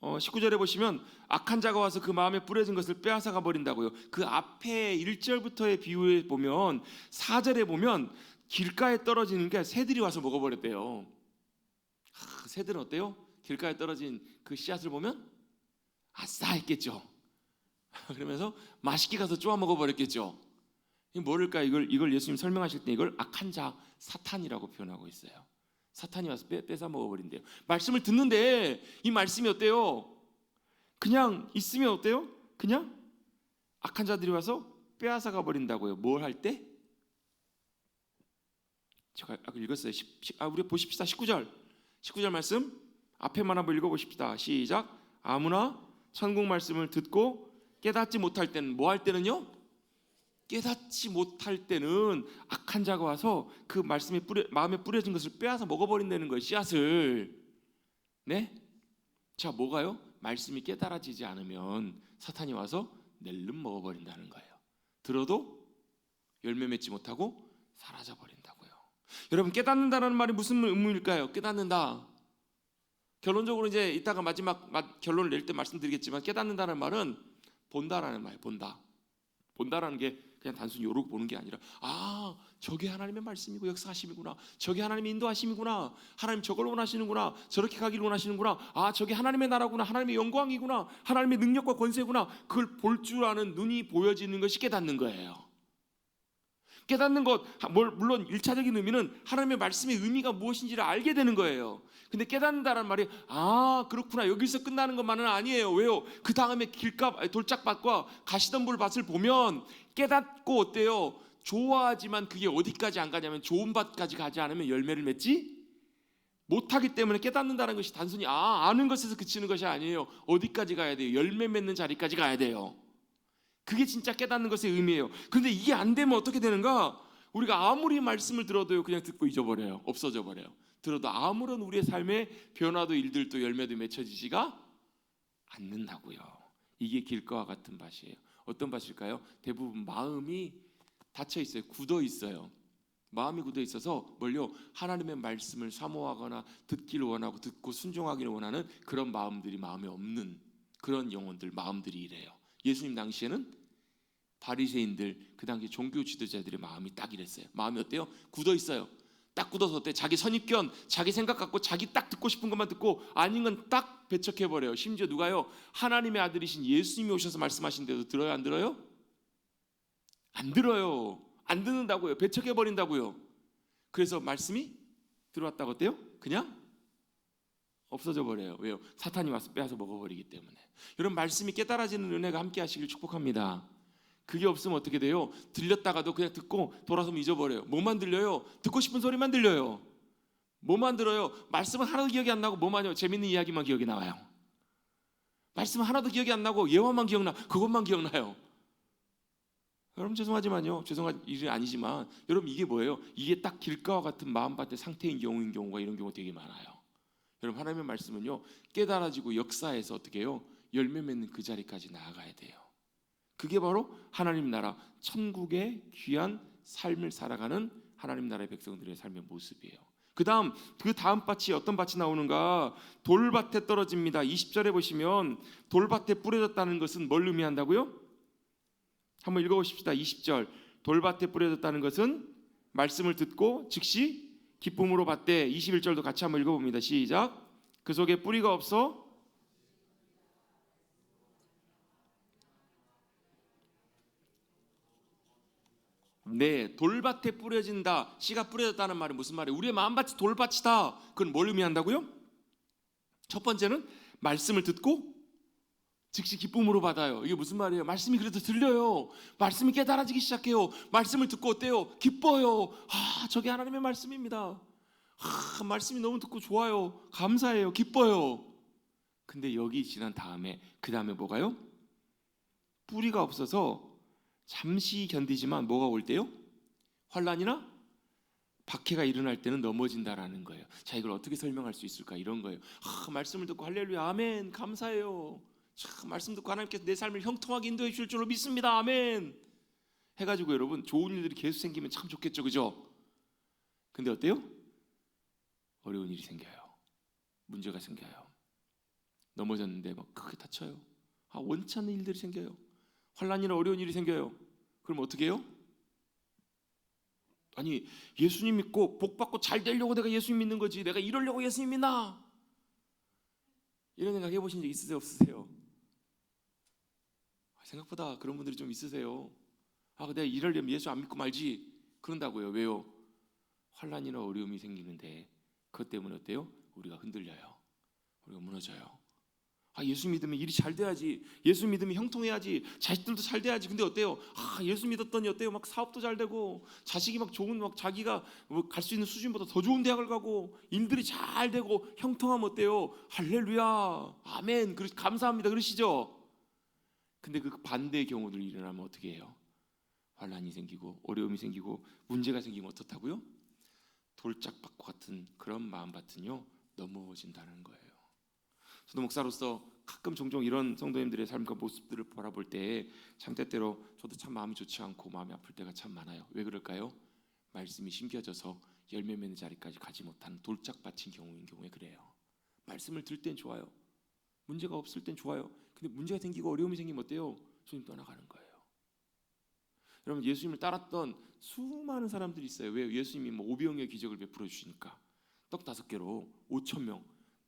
19절에 보시면 악한 자가 와서 그 마음에 뿌려진 것을 빼앗아가 버린다고요. 그 앞에 1절부터의 비유에 보면, 4절에 보면 길가에 떨어지는 게 새들이 와서 먹어버렸대요. 새들은 어때요? 길가에 떨어진 그 씨앗을 보면 아싸 했겠죠. 그러면서 맛있게 가서 쪼아 먹어버렸겠죠. 뭐를까? 이걸 예수님 설명하실 때 이걸 악한 자, 사탄이라고 표현하고 있어요. 사탄이 와서 뺏어 먹어버린대요. 말씀을 듣는데 이 말씀이 어때요? 그냥 있으면 어때요? 그냥 악한 자들이 와서 빼앗아가 버린다고요. 뭘 할 때? 제가 아까 읽었어요. 우리 보십시다. 19절 말씀 앞에만 한번 읽어보십시다. 시작. 아무나 천국 말씀을 듣고 깨닫지 못할 때는, 뭐 할 때는요? 깨닫지 못할 때는 악한 자가 와서 그 마음에 뿌려진 것을 빼앗아 먹어버린다는 거예요. 씨앗을. 네? 자, 뭐가요? 말씀이 깨달아지지 않으면 사탄이 와서 낼름 먹어버린다는 거예요. 들어도 열매 맺지 못하고 사라져버린다고요. 여러분, 깨닫는다는 말이 무슨 의미일까요? 깨닫는다. 결론적으로 이제 이따가 마지막 결론을 낼 때 말씀드리겠지만, 깨닫는다는 말은 본다라는 말이에요. 본다라는 게 그냥 단순히 요렇게 보는 게 아니라, 저게 하나님의 말씀이고 역사하심이구나. 저게 하나님의 인도하심이구나. 하나님 저걸 원하시는구나. 저렇게 가기를 원하시는구나. 아, 저게 하나님의 나라구나. 하나님의 영광이구나. 하나님의 능력과 권세구나. 그걸 볼 줄 아는 눈이 보여지는 것이 깨닫는 거예요. 깨닫는 것, 물론 1차적인 의미는 하나님의 말씀의 의미가 무엇인지를 알게 되는 거예요. 근데 깨닫는다는 말이 아, 그렇구나, 여기서 끝나는 것만은 아니에요. 왜요? 그 다음에 돌짝밭과 가시덤불 밭을 보면 깨닫고 어때요? 좋아하지만 그게 어디까지 안 가냐면 좋은 밭까지 가지 않으면 열매를 맺지 못하기 때문에 깨닫는다는 것이 단순히 아는 것에서 그치는 것이 아니에요. 어디까지 가야 돼요? 열매 맺는 자리까지 가야 돼요. 그게 진짜 깨닫는 것의 의미예요. 그런데 이게 안 되면 어떻게 되는가? 우리가 아무리 말씀을 들어도요, 그냥 듣고 잊어버려요. 없어져 버려요. 들어도 아무런 우리의 삶의 변화도 일들도 열매도 맺혀지지가 않는다고요. 이게 길가와 같은 밭이에요. 어떤 밭일까요? 대부분 마음이 닫혀 있어요. 굳어 있어요. 마음이 굳어 있어서 뭘요? 하나님의 말씀을 사모하거나 듣기를 원하고 듣고 순종하기를 원하는 그런 마음들이 마음에 없는 그런 영혼들, 마음들이 이래요. 예수님 당시에는 바리새인들, 그 당시 종교 지도자들의 마음이 딱 이랬어요. 마음이 어때요? 굳어 있어요. 딱 굳어서 어때? 자기 선입견, 자기 생각 갖고 자기 딱 듣고 싶은 것만 듣고 아닌 건 딱 배척해 버려요. 심지어 누가요? 하나님의 아들이신 예수님이 오셔서 말씀하신데도 들어요, 안 들어요? 안 들어요. 안 듣는다고요. 배척해 버린다고요. 그래서 말씀이 들어왔다고 어때요? 그냥 없어져 버려요. 왜요? 사탄이 와서 빼앗아 먹어버리기 때문에. 여러분, 말씀이 깨달아지는 은혜가 함께 하시길 축복합니다. 그게 없으면 어떻게 돼요? 들렸다가도 그냥 듣고 돌아서면 잊어버려요. 뭐만 들려요? 듣고 싶은 소리만 들려요. 뭐만 들어요? 말씀은 하나도 기억이 안 나고 뭐만요? 재밌는 이야기만 기억이 나와요. 말씀은 하나도 기억이 안 나고 예화만 기억나. 그것만 기억나요. 여러분, 죄송하지만요, 죄송한 일이 아니지만 여러분, 이게 뭐예요? 이게 딱 길가와 같은 마음밭의 상태인 경우가 이런 경우 되게 많아요. 여러분, 하나님의 말씀은요, 깨달아지고 역사에서 어떻게 해요? 열매 맺는 그 자리까지 나아가야 돼요. 그게 바로 하나님 나라, 천국의 귀한 삶을 살아가는 하나님 나라의 백성들의 삶의 모습이에요. 그 다음 밭이 어떤 밭이 나오는가? 돌밭에 떨어집니다. 20절에 보시면 돌밭에 뿌려졌다는 것은 뭘 의미한다고요? 한번 읽어보십시다. 20절, 돌밭에 뿌려졌다는 것은 말씀을 듣고 즉시 기쁨으로 받되. 21절도 같이 한번 읽어봅니다. 시작. 그 속에 뿌리가 없어 네, 돌밭에 뿌려진다. 씨가 뿌려졌다는 말이 무슨 말이에요? 우리의 마음밭이 돌밭이다. 그건 뭘 의미한다고요? 첫 번째는 말씀을 듣고 즉시 기쁨으로 받아요. 이게 무슨 말이에요? 말씀이 그래도 들려요. 말씀이 깨달아지기 시작해요. 말씀을 듣고 어때요? 기뻐요. 저게 하나님의 말씀입니다. 말씀이 너무 듣고 좋아요. 감사해요. 기뻐요. 근데 여기 지난 다음에 그 다음에 뭐가요? 뿌리가 없어서 잠시 견디지만 뭐가 올 때요? 환난이나 박해가 일어날 때는 넘어진다라는 거예요. 자, 이걸 어떻게 설명할 수 있을까? 이런 거예요. 말씀을 듣고 할렐루야, 아멘, 감사해요. 말씀 듣고 하나님께서 내 삶을 형통하게 인도해 주실 줄로 믿습니다, 아멘 해가지고 여러분, 좋은 일들이 계속 생기면 참 좋겠죠, 그죠? 근데 어때요? 어려운 일이 생겨요. 문제가 생겨요. 넘어졌는데 막 크게 다쳐요. 원치 않는 일들이 생겨요. 환난이나 어려운 일이 생겨요. 그럼 어떻게 해요? 아니, 예수님 믿고 복 받고 잘 되려고 내가 예수님 믿는 거지, 내가 이러려고 예수님 믿나? 이런 생각 해보신 적 있으세요, 없으세요? 생각보다 그런 분들이 좀 있으세요. 내가 이러려면 예수 안 믿고 말지, 그런다고요. 왜요? 환난이나 어려움이 생기는데 그것 때문에 어때요? 우리가 흔들려요. 우리가 무너져요. 예수 믿으면 일이 잘 돼야지, 예수 믿으면 형통해야지, 자식들도 잘 돼야지. 근데 어때요? 예수 믿었더니 어때요? 막 사업도 잘 되고, 자식이 막 좋은, 막 자기가 갈 수 있는 수준보다 더 좋은 대학을 가고, 일들이 잘 되고 형통하면 어때요? 할렐루야, 아멘, 감사합니다, 그러시죠? 근데 그 반대의 경우들이 일어나면 어떻게 해요? 환난이 생기고 어려움이 생기고 문제가 생기면 어떻다고요? 돌짝밭과 같은 그런 마음밭은요, 넘어진다는 거예요. 저도 목사로서 가끔 종종 이런 성도님들의 삶과 모습들을 바라볼 때 참 때때로 저도 참 마음이 좋지 않고 마음이 아플 때가 참 많아요. 왜 그럴까요? 말씀이 심겨져서 열매 맺는 자리까지 가지 못하는 돌짝밭인 경우에 그래요. 말씀을 들 땐 좋아요. 문제가 없을 땐 좋아요. 근데 문제가 생기고 어려움이 생기면 어때요? 손님 떠나가는 거예요. 여러분 예수님을 따랐던 수많은 사람들이 있어요. 왜? 예수님이 뭐 오병이의 기적을 베풀어 주시니까. 떡 5개로 5천 명,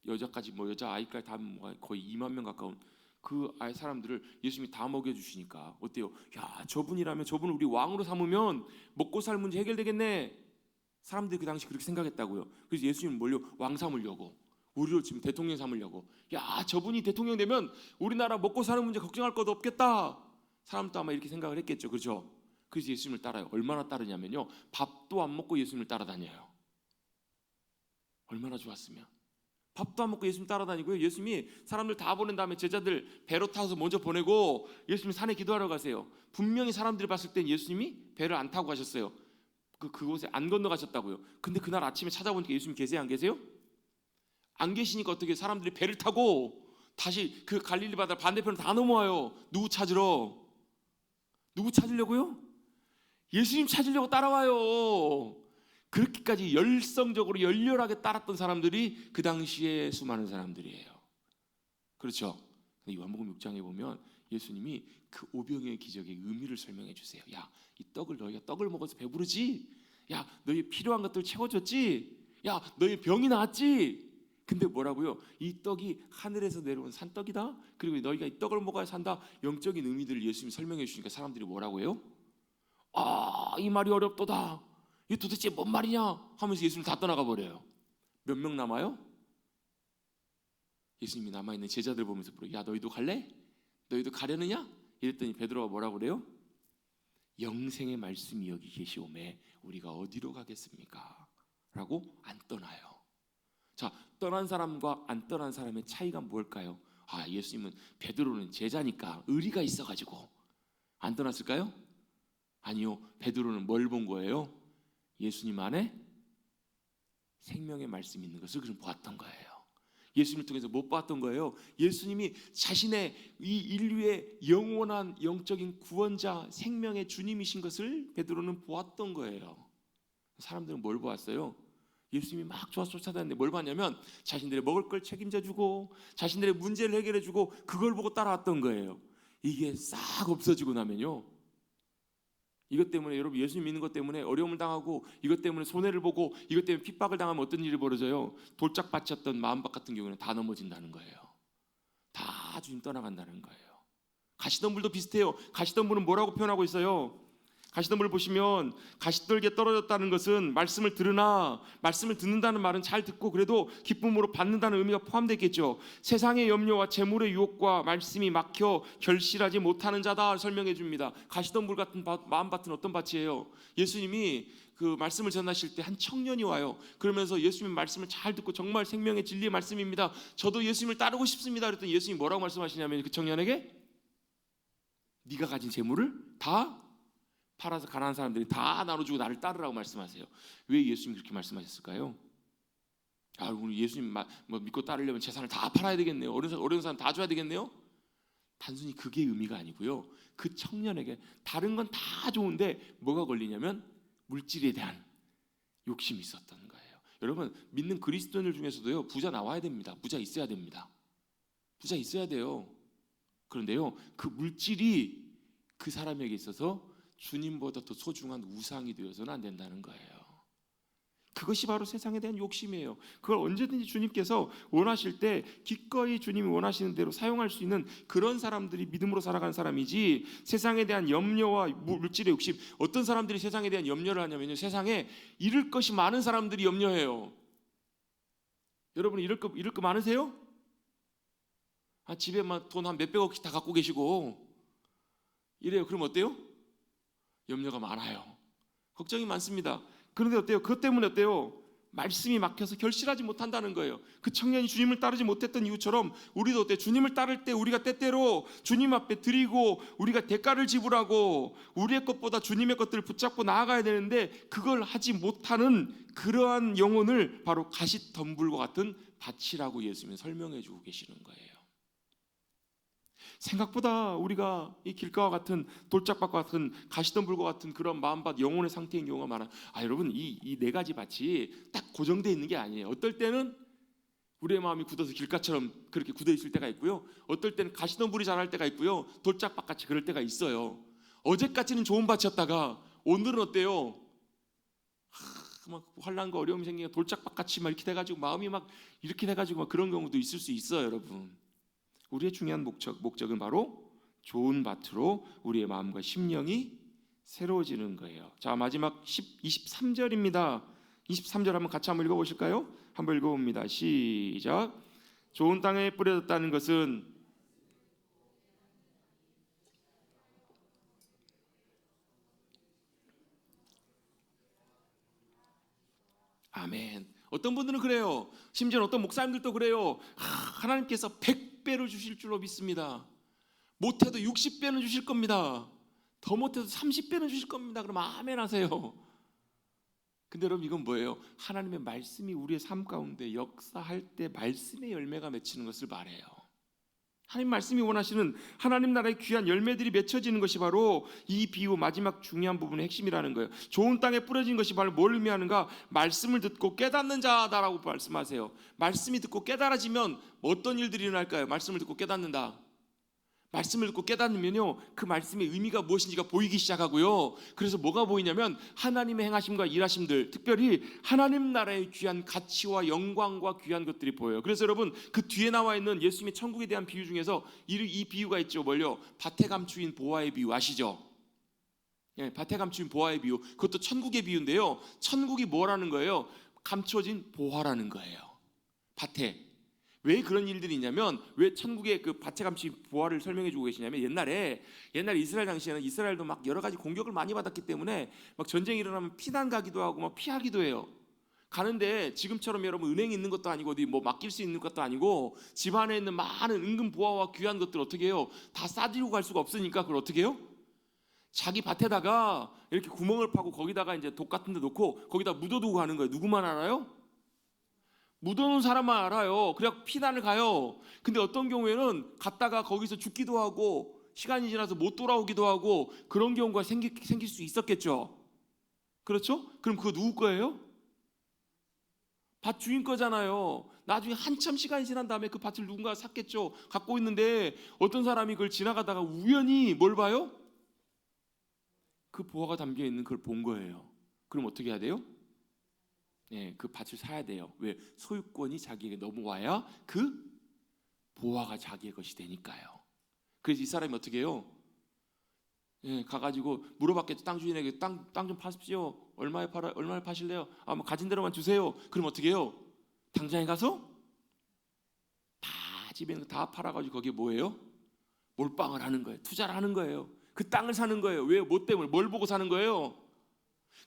여자까지 뭐 여자 아이까지 다 거의 2만 명 가까운 그 아이 사람들을 예수님이 다 먹여 주시니까 어때요? 야, 저분이라면 저분을 우리 왕으로 삼으면 먹고 살 문제 해결되겠네. 사람들이 그 당시 그렇게 생각했다고요. 그래서 예수님 뭘요? 왕 삼으려고, 우리를 지금 대통령 삼으려고. 야, 저분이 대통령 되면 우리나라 먹고 사는 문제 걱정할 것도 없겠다. 사람도 아마 이렇게 생각을 했겠죠, 그렇죠? 그래서 예수님을 따라요. 얼마나 따르냐면요, 밥도 안 먹고 예수님을 따라다녀요. 얼마나 좋았으면. 밥도 안 먹고 예수님 따라다니고요. 예수님이 사람들 다 보낸 다음에 제자들 배로 타서 먼저 보내고 예수님이 산에 기도하러 가세요. 분명히 사람들이 봤을 땐 예수님이 배를 안 타고 가셨어요. 그곳에 안 건너가셨다고요. 근데 그날 아침에 찾아보니까 예수님 계세요? 안 계세요? 안 계시니까 어떻게 사람들이 배를 타고 다시 그 갈릴리 바다 반대편으로 다 넘어와요. 누구 찾으러? 누구 찾으려고요? 예수님 찾으려고 따라와요. 그렇게까지 열성적으로 열렬하게 따랐던 사람들이 그 당시에 수많은 사람들이에요. 그렇죠? 요한복음 6장에 보면 예수님이 그 오병이의 기적의 의미를 설명해 주세요. 야, 이 떡을 너희가 떡을 먹어서 배부르지? 야, 너희 필요한 것들 채워줬지? 야, 너희 병이 나았지? 근데 뭐라고요? 이 떡이 하늘에서 내려온 산떡이다. 그리고 너희가 이 떡을 먹어야 산다. 영적인 의미들을 예수님이 설명해 주시니까 사람들이 뭐라고 해요? 아, 이 말이 어렵도다. 이게 도대체 뭔 말이냐 하면서 예수님 다 떠나가 버려요. 몇 명 남아요? 예수님이 남아있는 제자들 보면서 물어요. 야, 너희도 갈래? 너희도 가려느냐? 이랬더니 베드로가 뭐라고 그래요? 영생의 말씀이 여기 계시오매 우리가 어디로 가겠습니까? 라고 안 떠나요. 자, 떠난 사람과 안 떠난 사람의 차이가 뭘까요? 아, 예수님은 베드로는 제자니까 의리가 있어가지고 안 떠났을까요? 아니요, 베드로는 뭘 본 거예요? 예수님 안에 생명의 말씀이 있는 것을 그럼 보았던 거예요. 예수님을 통해서 못 봤던 거예요. 예수님이 자신의 이 인류의 영원한 영적인 구원자 생명의 주님이신 것을 베드로는 보았던 거예요. 사람들은 뭘 보았어요? 예수님이 막 쫓아다녔는데 뭘 봤냐면 자신들의 먹을 걸 책임져주고 자신들의 문제를 해결해주고 그걸 보고 따라왔던 거예요. 이게 싹 없어지고 나면요, 이것 때문에 여러분 예수님 믿는 것 때문에 어려움을 당하고 이것 때문에 손해를 보고 이것 때문에 핍박을 당하면 어떤 일이 벌어져요? 돌짝밭이었던 마음밭 같은 경우는 다 넘어진다는 거예요. 다 주님 떠나간다는 거예요. 가시던 불도 비슷해요. 가시던 불은 뭐라고 표현하고 있어요? 가시던 불을 보시면 가시떨기에 떨어졌다는 것은 말씀을 들으나 말씀을 듣는다는 말은 잘 듣고 그래도 기쁨으로 받는다는 의미가 포함되어 있겠죠. 세상의 염려와 재물의 유혹과 말씀이 막혀 결실하지 못하는 자다 설명해 줍니다. 가시던 불 같은 마음밭은 어떤 밭이에요? 예수님이 그 말씀을 전하실 때 한 청년이 와요. 그러면서 예수님 말씀을 잘 듣고 정말 생명의 진리의 말씀입니다. 저도 예수님을 따르고 싶습니다. 그랬더니 예수님이 뭐라고 말씀하시냐면 그 청년에게 네가 가진 재물을 다 팔아서 가난한 사람들이 다 나눠주고 나를 따르라고 말씀하세요. 왜 예수님이 그렇게 말씀하셨을까요? 아, 우리 예수님 뭐 믿고 따르려면 재산을 다 팔아야 되겠네요. 어려운 사람 다 줘야 되겠네요. 단순히 그게 의미가 아니고요. 그 청년에게 다른 건 다 좋은데 뭐가 걸리냐면 물질에 대한 욕심이 있었던 거예요. 여러분 믿는 그리스도인들 중에서도요 부자 나와야 됩니다. 부자 있어야 됩니다. 부자 있어야 돼요. 그런데요 그 물질이 그 사람에게 있어서 주님보다 더 소중한 우상이 되어서는 안 된다는 거예요. 그것이 바로 세상에 대한 욕심이에요. 그걸 언제든지 주님께서 원하실 때 기꺼이 주님이 원하시는 대로 사용할 수 있는 그런 사람들이 믿음으로 살아가는 사람이지, 세상에 대한 염려와 물질의 욕심. 어떤 사람들이 세상에 대한 염려를 하냐면요, 세상에 잃을 것이 많은 사람들이 염려해요. 여러분 잃을 거 많으세요? 집에만 돈 한 몇백억씩 다 갖고 계시고 이래요. 그럼 어때요? 염려가 많아요. 걱정이 많습니다. 그런데 어때요? 그것 때문에 어때요? 말씀이 막혀서 결실하지 못한다는 거예요. 그 청년이 주님을 따르지 못했던 이유처럼 우리도 어때요? 주님을 따를 때 우리가 때때로 주님 앞에 드리고 우리가 대가를 지불하고 우리의 것보다 주님의 것들을 붙잡고 나아가야 되는데 그걸 하지 못하는 그러한 영혼을 바로 가시덤불과 같은 밭이라고 예수님이 설명해 주고 계시는 거예요. 생각보다 우리가 이 길가와 같은 돌짝밭과 같은 가시덤불과 같은 그런 마음밭 영혼의 상태인 경우가 많아요. 여러분 이 네 가지 밭이 딱 고정되어 있는 게 아니에요. 어떨 때는 우리의 마음이 굳어서 길가처럼 그렇게 굳어 있을 때가 있고요. 어떨 때는 가시덤불이 자랄 때가 있고요. 돌짝밭같이 그럴 때가 있어요. 어제까지는 좋은 밭이었다가 오늘은 어때요? 막 환난과 어려움이 생기고 돌짝밭같이 막 이렇게 돼가지고 마음이 막 이렇게 돼가지고 막 그런 경우도 있을 수 있어요, 여러분. 우리의 중요한 목적은 바로 좋은 밭으로 우리의 마음과 심령이 새로워지는 거예요. 자, 마지막 23절입니다. 23절 한번 같이 한번 읽어보실까요? 한번 읽어봅니다. 시작. 좋은 땅에 뿌려졌다는 것은 아멘. 어떤 분들은 그래요. 심지어 어떤 목사님들도 그래요. 하나님께서 100배로 주실 줄로 믿습니다. 못해도 60배는 주실 겁니다. 더 못해도 30배는 주실 겁니다. 그럼 아멘 하세요. 근데 여러분, 이건 뭐예요? 하나님의 말씀이 우리의 삶 가운데 역사할 때 말씀의 열매가 맺히는 것을 말해요. 하나님 말씀이 원하시는 하나님 나라의 귀한 열매들이 맺혀지는 것이 바로 이 비유 마지막 중요한 부분의 핵심이라는 거예요. 좋은 땅에 뿌려진 것이 바로 뭘 의미하는가? 말씀을 듣고 깨닫는 자다라고 말씀하세요. 말씀이 듣고 깨달아지면 어떤 일들이 일어날까요? 말씀을 듣고 깨닫는다. 말씀을 듣고 깨닫으면요, 그 말씀의 의미가 무엇인지가 보이기 시작하고요. 그래서 뭐가 보이냐면 하나님의 행하심과 일하심들, 특별히 하나님 나라의 귀한 가치와 영광과 귀한 것들이 보여요. 그래서 여러분, 그 뒤에 나와 있는 예수님의 천국에 대한 비유 중에서 이 비유가 있죠. 뭘요? 밭에 감추인 보화의 비유 아시죠? 예, 밭에 감추인 보화의 비유. 그것도 천국의 비유인데요. 천국이 뭐라는 거예요? 감춰진 보화라는 거예요. 밭에. 왜 그런 일들이 있냐면, 왜 천국의 그 밭에 감춘 보화를 설명해 주고 계시냐면, 옛날에 이스라엘 당시에는 이스라엘도 막 여러 가지 공격을 많이 받았기 때문에 막 전쟁이 일어나면 피난 가기도 하고 막 피하기도 해요. 가는데 지금처럼 여러분 은행이 있는 것도 아니고 어디 뭐 맡길 수 있는 것도 아니고 집 안에 있는 많은 은근 보화와 귀한 것들 어떻게 해요? 다 싸들고 갈 수가 없으니까 그걸 어떻게 해요? 자기 밭에다가 이렇게 구멍을 파고 거기다가 이제 독 같은 데 놓고 거기다 묻어두고 가는 거예요. 누구만 알아요? 묻어놓은 사람만 알아요. 그냥 피난을 가요. 근데 어떤 경우에는 갔다가 거기서 죽기도 하고 시간이 지나서 못 돌아오기도 하고 그런 경우가 생길 수 있었겠죠. 그렇죠? 그럼 그거 누구 거예요? 밭 주인 거잖아요. 나중에 한참 시간이 지난 다음에 그 밭을 누군가 샀겠죠. 갖고 있는데 어떤 사람이 그걸 지나가다가 우연히 뭘 봐요? 그 보화가 담겨 있는 걸 본 거예요. 그럼 어떻게 해야 돼요? 네, 그 밭을 사야 돼요. 왜? 소유권이 자기에게 넘어와야 그 보화가 자기의 것이 되니까요. 그래서 이 사람이 어떻게 해요? 예, 가가지고 물어봤겠죠. 땅 주인에게 땅 좀 파십시오. 얼마에 파실래요? 뭐 가진 대로만 주세요. 그럼 어떻게 해요? 당장에 가서 다 집에 있는 거 다 팔아가지고 거기에 뭐예요? 몰빵을 하는 거예요. 투자를 하는 거예요. 그 땅을 사는 거예요. 왜? 뭐 때문에? 뭘 보고 사는 거예요?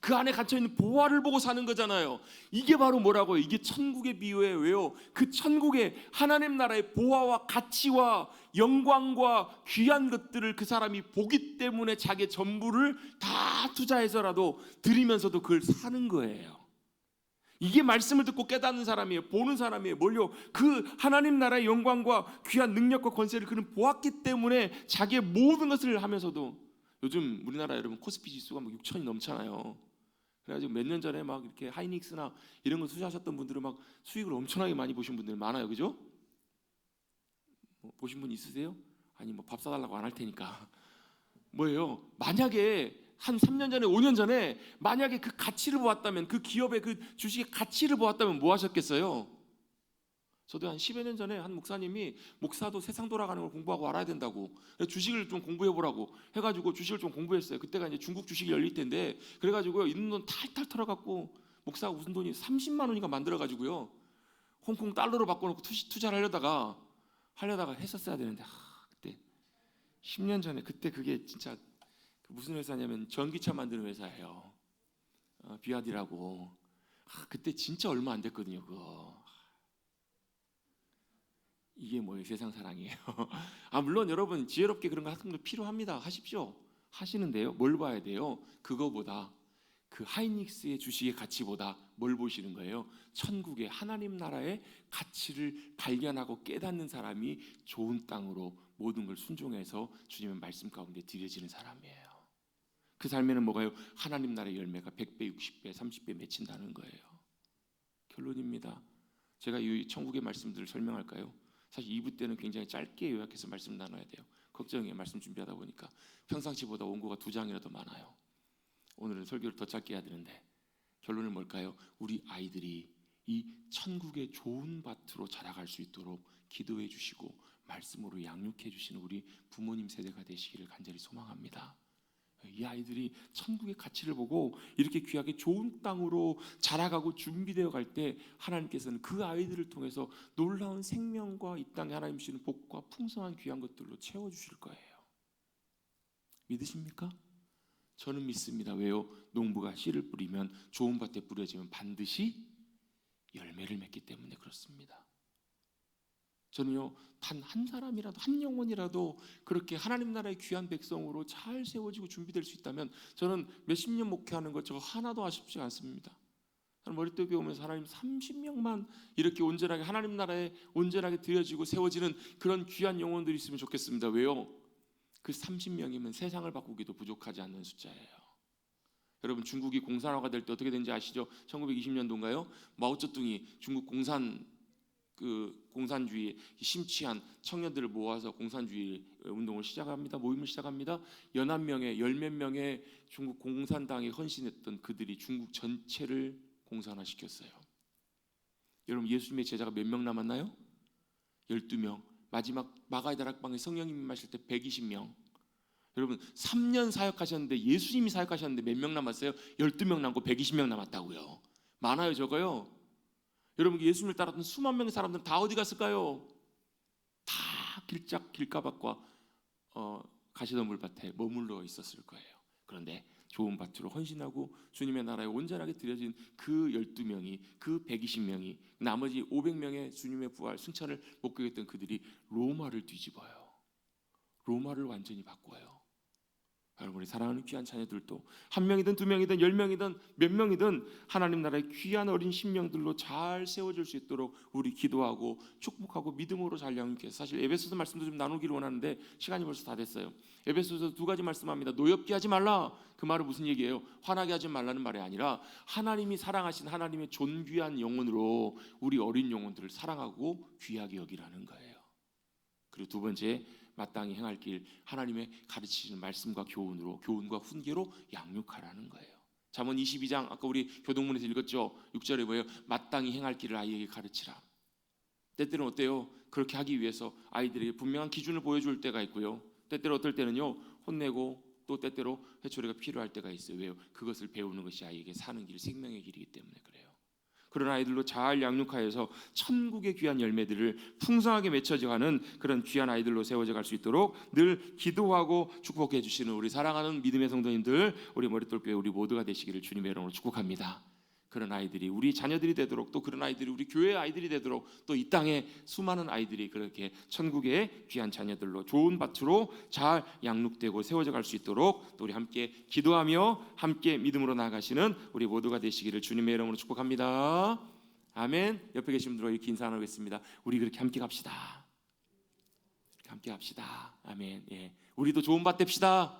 그 안에 갇혀있는 보화를 보고 사는 거잖아요. 이게 바로 뭐라고요? 이게 천국의 비유예요. 왜요? 그 천국의 하나님 나라의 보화와 가치와 영광과 귀한 것들을 그 사람이 보기 때문에 자기의 전부를 다 투자해서라도 드리면서도 그걸 사는 거예요. 이게 말씀을 듣고 깨닫는 사람이에요. 보는 사람이에요. 뭘요? 그 하나님 나라의 영광과 귀한 능력과 권세를 그는 보았기 때문에 자기의 모든 것을 하면서도, 요즘 우리나라 여러분 코스피 지수가 막 6천이 넘잖아요. 그래가지고 몇 년 전에 막 이렇게 하이닉스나 이런 거 투자하셨던 분들은 막 수익을 엄청나게 많이 보신 분들 많아요. 그죠? 보신 분 있으세요? 아니 뭐 밥 사달라고 안 할 테니까. 뭐예요? 만약에 한 3년 전에 5년 전에 만약에 그 가치를 보았다면, 그 기업의 그 주식의 가치를 보았다면 뭐 하셨겠어요? 저도 한 10여 년 전에 한 목사님이 목사도 세상 돌아가는 걸 공부하고 알아야 된다고 주식을 좀 공부해보라고 해가지고 주식을 좀 공부했어요. 그때가 이제 중국 주식이 열릴 때인데, 그래가지고요 있는 돈 탈탈 털어갖고 목사가 무슨 돈이 30만 원인가 만들어가지고요 홍콩 달러로 바꿔놓고 투자를 하려다가 했었어야 되는데, 그때 10년 전에 그때 그게 진짜 무슨 회사냐면 전기차 만드는 회사예요. 비아디라고. 그때 진짜 얼마 안 됐거든요. 그거. 이게 뭐예요? 세상 사랑이에요. 물론 여러분 지혜롭게 그런 거 하는 거 필요합니다. 하십시오. 하시는데요. 뭘 봐야 돼요? 그거보다, 그 하이닉스의 주식의 가치보다 뭘 보시는 거예요? 천국의 하나님 나라의 가치를 발견하고 깨닫는 사람이 좋은 땅으로 모든 걸 순종해서 주님의 말씀 가운데 들여지는 사람이에요. 그 삶에는 뭐가요? 하나님 나라의 열매가 100배, 60배, 30배 맺힌다는 거예요. 결론입니다. 제가 이 천국의 말씀들을 설명할까요? 사실 2부 때는 굉장히 짧게 요약해서 말씀 나눠야 돼요. 걱정이에요. 말씀 준비하다 보니까 평상시보다 원고가 2장이라도 많아요. 오늘은 설교를 더 짧게 해야 되는데 결론은 뭘까요? 우리 아이들이 이 천국의 좋은 밭으로 자라갈 수 있도록 기도해 주시고 말씀으로 양육해 주시는 우리 부모님 세대가 되시기를 간절히 소망합니다. 이 아이들이 천국의 가치를 보고 이렇게 귀하게 좋은 땅으로 자라가고 준비되어 갈 때 하나님께서는 그 아이들을 통해서 놀라운 생명과 이 땅에 하나님 주시는 복과 풍성한 귀한 것들로 채워주실 거예요. 믿으십니까? 저는 믿습니다. 왜요? 농부가 씨를 뿌리면 좋은 밭에 뿌려지면 반드시 열매를 맺기 때문에 그렇습니다. 저는요, 단 한 사람이라도, 한 영혼이라도 그렇게 하나님 나라의 귀한 백성으로 잘 세워지고 준비될 수 있다면 저는 몇십 년 목회하는 것 저거 하나도 아쉽지 않습니다. 저는 머릿속에 오면서 하나님 30명만 이렇게 온전하게 하나님 나라에 온전하게 드려지고 세워지는 그런 귀한 영혼들이 있으면 좋겠습니다. 왜요? 그 30명이면 세상을 바꾸기도 부족하지 않는 숫자예요. 여러분, 중국이 공산화가 될 때 어떻게 된지 아시죠? 1920년도인가요? 마오쩌둥이 중국 공산주의에 심취한 청년들을 모아서 공산주의 운동을 시작합니다. 모임을 시작합니다. 11명의 10몇 명의 중국 공산당에 헌신했던 그들이 중국 전체를 공산화시켰어요. 여러분, 예수님의 제자가 몇 명 남았나요? 12명. 마지막 마가의 다락방에 성령님이 임하실 때 120명. 여러분, 3년 사역하셨는데 예수님이 사역하셨는데 몇 명 남았어요? 12명 남고 120명 남았다고요. 많아요, 적어요? 여러분, 예수님을 따랐던 수만 명의 사람들은 다 어디 갔을까요? 다 길가밭과 가시던 물밭에 머물러 있었을 거예요. 그런데 좋은 밭으로 헌신하고 주님의 나라에 온전하게 드려진 그 12명이, 그 120명이, 나머지 500명의 주님의 부활 순찰을 목격했던 그들이 로마를 뒤집어요. 로마를 완전히 바꿔요. 여러분이 사랑하는 귀한 자녀들도 한 명이든 2명이든 10명이든 몇 명이든 하나님 나라의 귀한 어린 심령들로 잘 세워질 수 있도록 우리 기도하고 축복하고 믿음으로 잘 양육해서, 사실 에베소서 말씀도 좀 나누기를 원하는데 시간이 벌써 다 됐어요. 에베소서 2가지 말씀합니다. 노엽게 하지 말라. 그 말은 무슨 얘기예요? 화나게 하지 말라는 말이 아니라 하나님이 사랑하신 하나님의 존귀한 영혼으로 우리 어린 영혼들을 사랑하고 귀하게 여기라는 거예요. 그리고 2번째, 마땅히 행할 길, 하나님의 가르치시는 말씀과 교훈과 훈계로 양육하라는 거예요. 잠언 22장, 아까 우리 교동문에서 읽었죠. 6절에 뭐예요? 마땅히 행할 길을 아이에게 가르치라. 때때로 어때요? 그렇게 하기 위해서 아이들에게 분명한 기준을 보여줄 때가 있고요. 때때로 어떨 때는요, 혼내고 또 때때로 회초리가 필요할 때가 있어요. 왜요? 그것을 배우는 것이 아이에게 사는 길, 생명의 길이기 때문에 그래요. 그런 아이들로 잘 양육하여서 천국의 귀한 열매들을 풍성하게 맺혀져가는 그런 귀한 아이들로 세워져 갈 수 있도록 늘 기도하고 축복해 주시는 우리 사랑하는 믿음의 성도님들, 우리 머릿돌교회 우리 모두가 되시기를 주님의 이름으로 축복합니다. 그런 아이들이 우리 자녀들이 되도록, 또 그런 아이들이 우리 교회의 아이들이 되도록, 또 이 땅에 수많은 아이들이 그렇게 천국의 귀한 자녀들로 좋은 밭으로 잘 양육되고 세워져 갈 수 있도록 또 우리 함께 기도하며 함께 믿음으로 나아가시는 우리 모두가 되시기를 주님의 이름으로 축복합니다. 아멘. 옆에 계신 분들과 이렇게 인사 나누겠습니다. 우리 그렇게 함께 갑시다. 함께 갑시다. 아멘. 예. 우리도 좋은 밭 됩시다.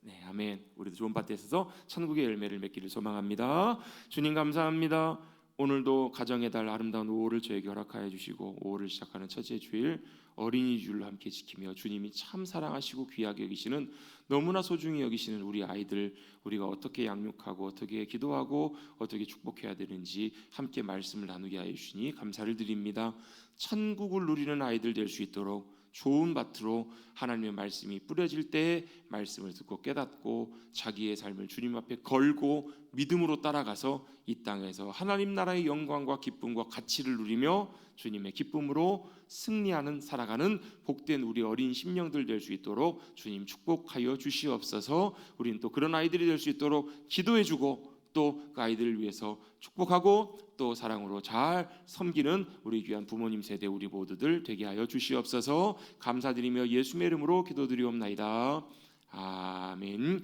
네, 아멘. 우리도 좋은 밭에 있어서 천국의 열매를 맺기를 소망합니다. 주님 감사합니다. 오늘도 가정의 달 아름다운 5월을 저에게 허락하여 주시고 5월을 시작하는 첫째 주일 어린이 주일로 함께 지키며 주님이 참 사랑하시고 귀하게 여기시는, 너무나 소중히 여기시는 우리 아이들, 우리가 어떻게 양육하고 어떻게 기도하고 어떻게 축복해야 되는지 함께 말씀을 나누게 하여 주시니 감사를 드립니다. 천국을 누리는 아이들 될 수 있도록 좋은 밭으로 하나님의 말씀이 뿌려질 때 말씀을 듣고 깨닫고 자기의 삶을 주님 앞에 걸고 믿음으로 따라가서 이 땅에서 하나님 나라의 영광과 기쁨과 가치를 누리며 주님의 기쁨으로 승리하는 살아가는 복된 우리 어린 심령들 될 수 있도록 주님 축복하여 주시옵소서. 우리는 또 그런 아이들이 될 수 있도록 기도해주고 또 그 아이들을 위해서 축복하고 또 사랑으로 잘 섬기는 우리 귀한 부모님 세대 우리 모두들 되게 하여 주시옵소서. 감사드리며 예수의 이름으로 기도드리옵나이다. 아멘.